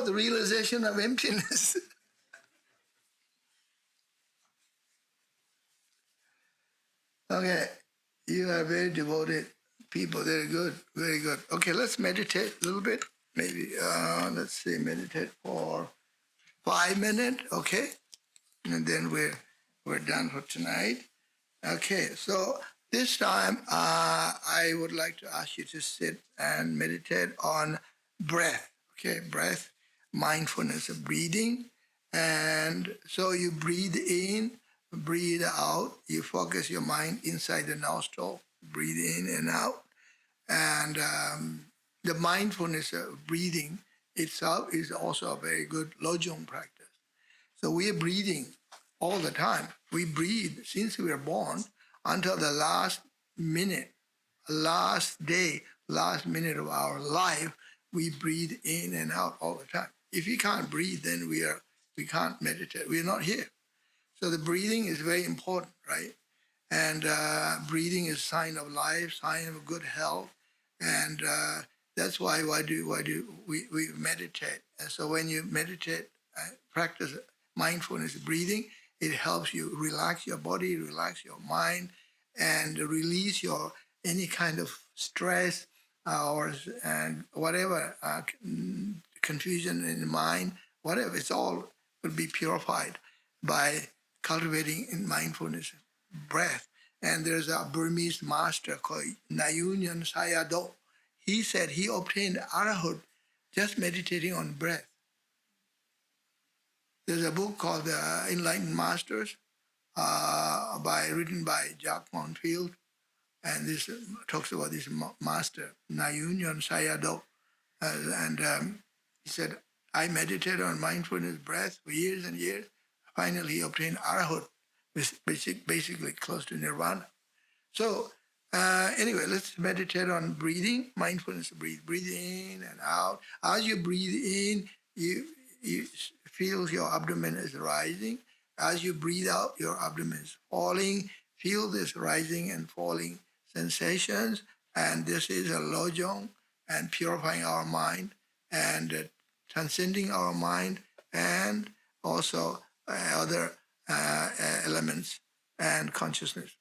the realization of emptiness. Okay, you are very devoted people. Very good, very good. Okay, let's meditate a little bit. Maybe let's see, meditate for 5 minutes. Okay, and then we're done for tonight. Okay, so this time I would like to ask you to sit and meditate on breath. Okay, breath, mindfulness of breathing. And so you breathe in, breathe out. You focus your mind inside the nostril, breathe in and out. And the mindfulness of breathing itself is also a very good Lojong practice. So we are breathing all the time. We breathe since we were born until the last minute, last day, last minute of our life. We breathe in and out all the time. If we can't breathe, then we can't meditate. We're not here. So the breathing is very important, right? And breathing is sign of life, sign of good health, and that's why we meditate. And so when you meditate, practice mindfulness breathing, it helps you relax your body, relax your mind, and release your any kind of stress and whatever confusion in the mind, whatever. It's all will be purified by cultivating in mindfulness breath. And there's a Burmese master called Nayunyan Sayadaw. He said he obtained arahut just meditating on breath. There's a book called The Enlightened Masters, written by Jack Monfield, and this talks about this master, Nayunyan Sayadaw. And he said, I meditated on mindfulness breath for years and years. Finally, he obtained arahut, basically close to nirvana. So anyway, let's meditate on breathing, mindfulness. Breathe in and out. As you breathe in, you feel your abdomen is rising. As you breathe out, your abdomen is falling. Feel this rising and falling sensations. And this is a lojong and purifying our mind and transcending our mind and also other elements and consciousness.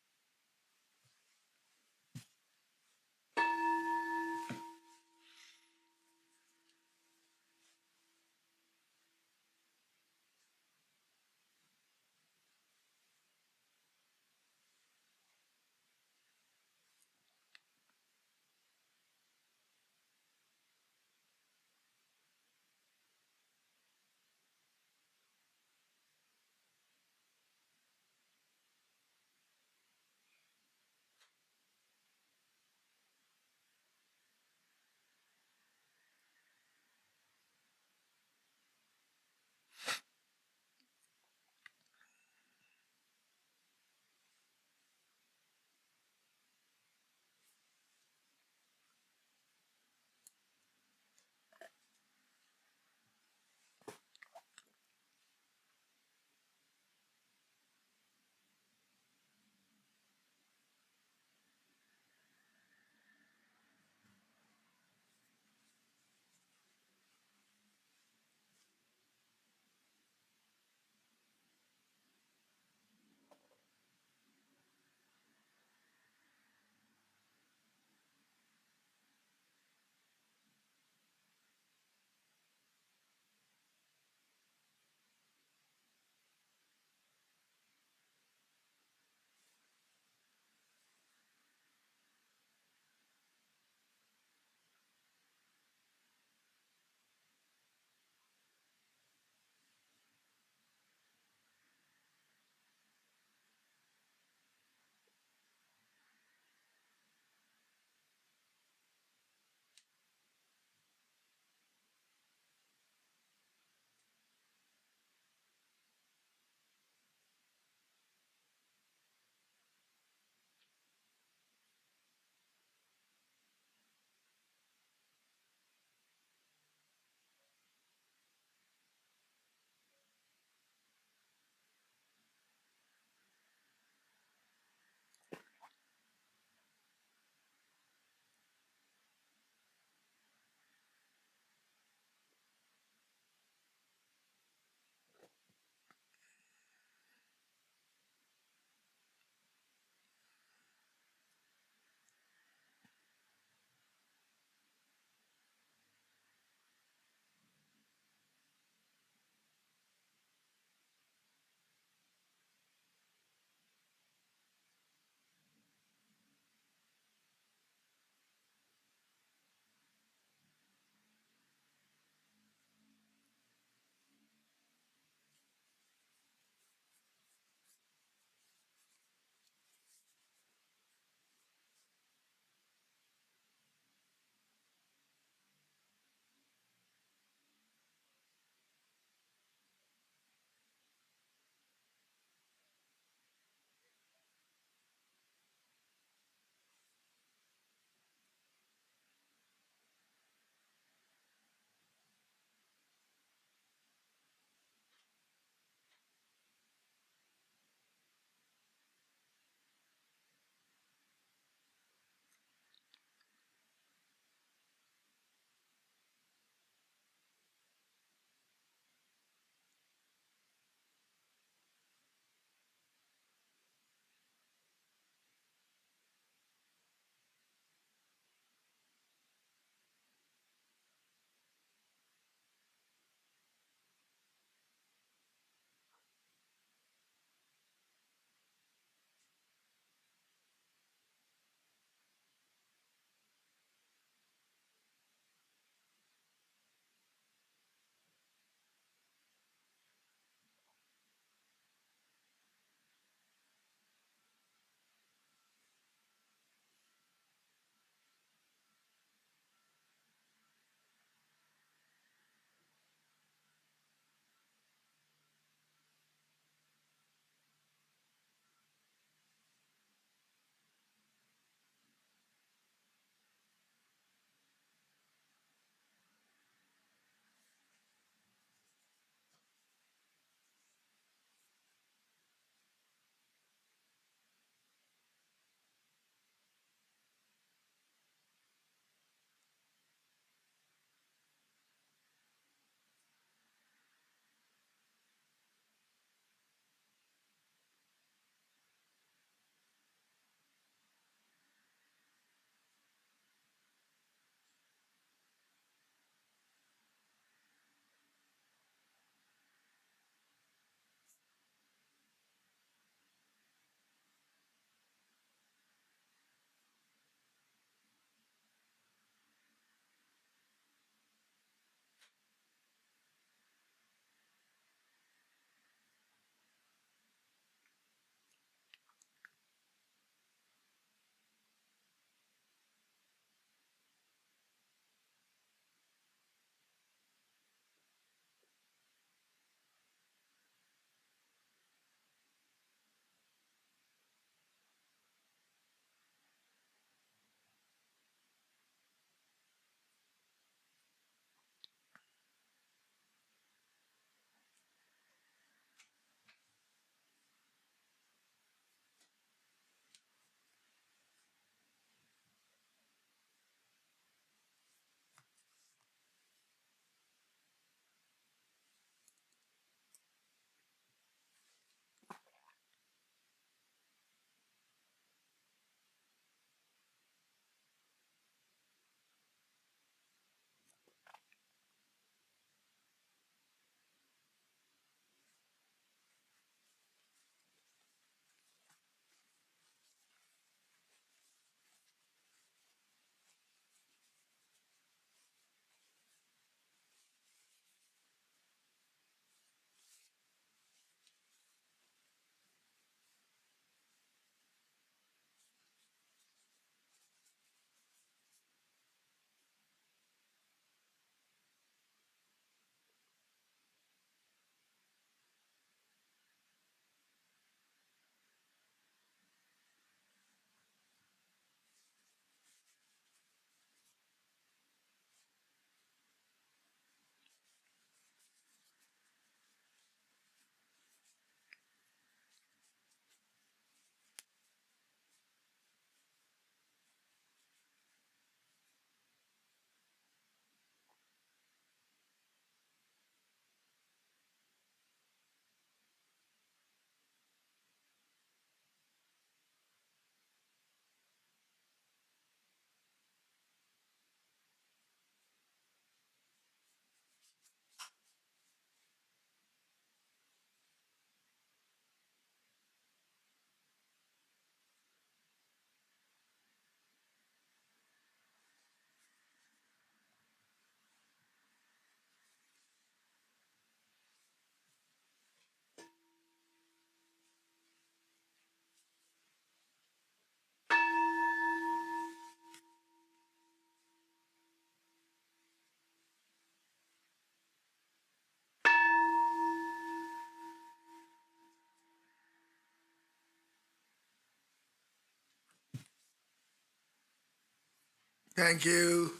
Thank you.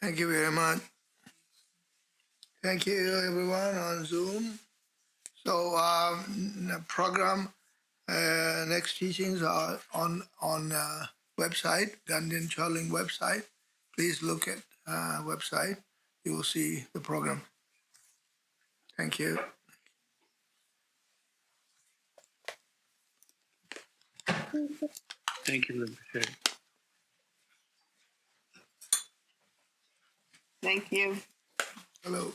Thank you very much. Thank you, everyone on Zoom. So the program, next teachings are on website, Gaden Choling website. Please look at website. You will see the program. Thank you. Thank you, Rinpoche. Thank you. Hello.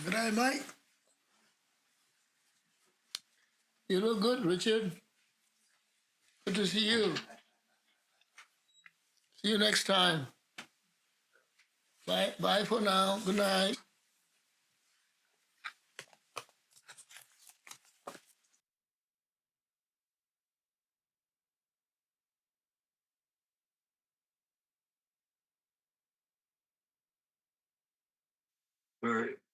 Good night, Mike. You look good, Richard. Good to see you. See you next time. Bye. Bye for now. Good night. All right.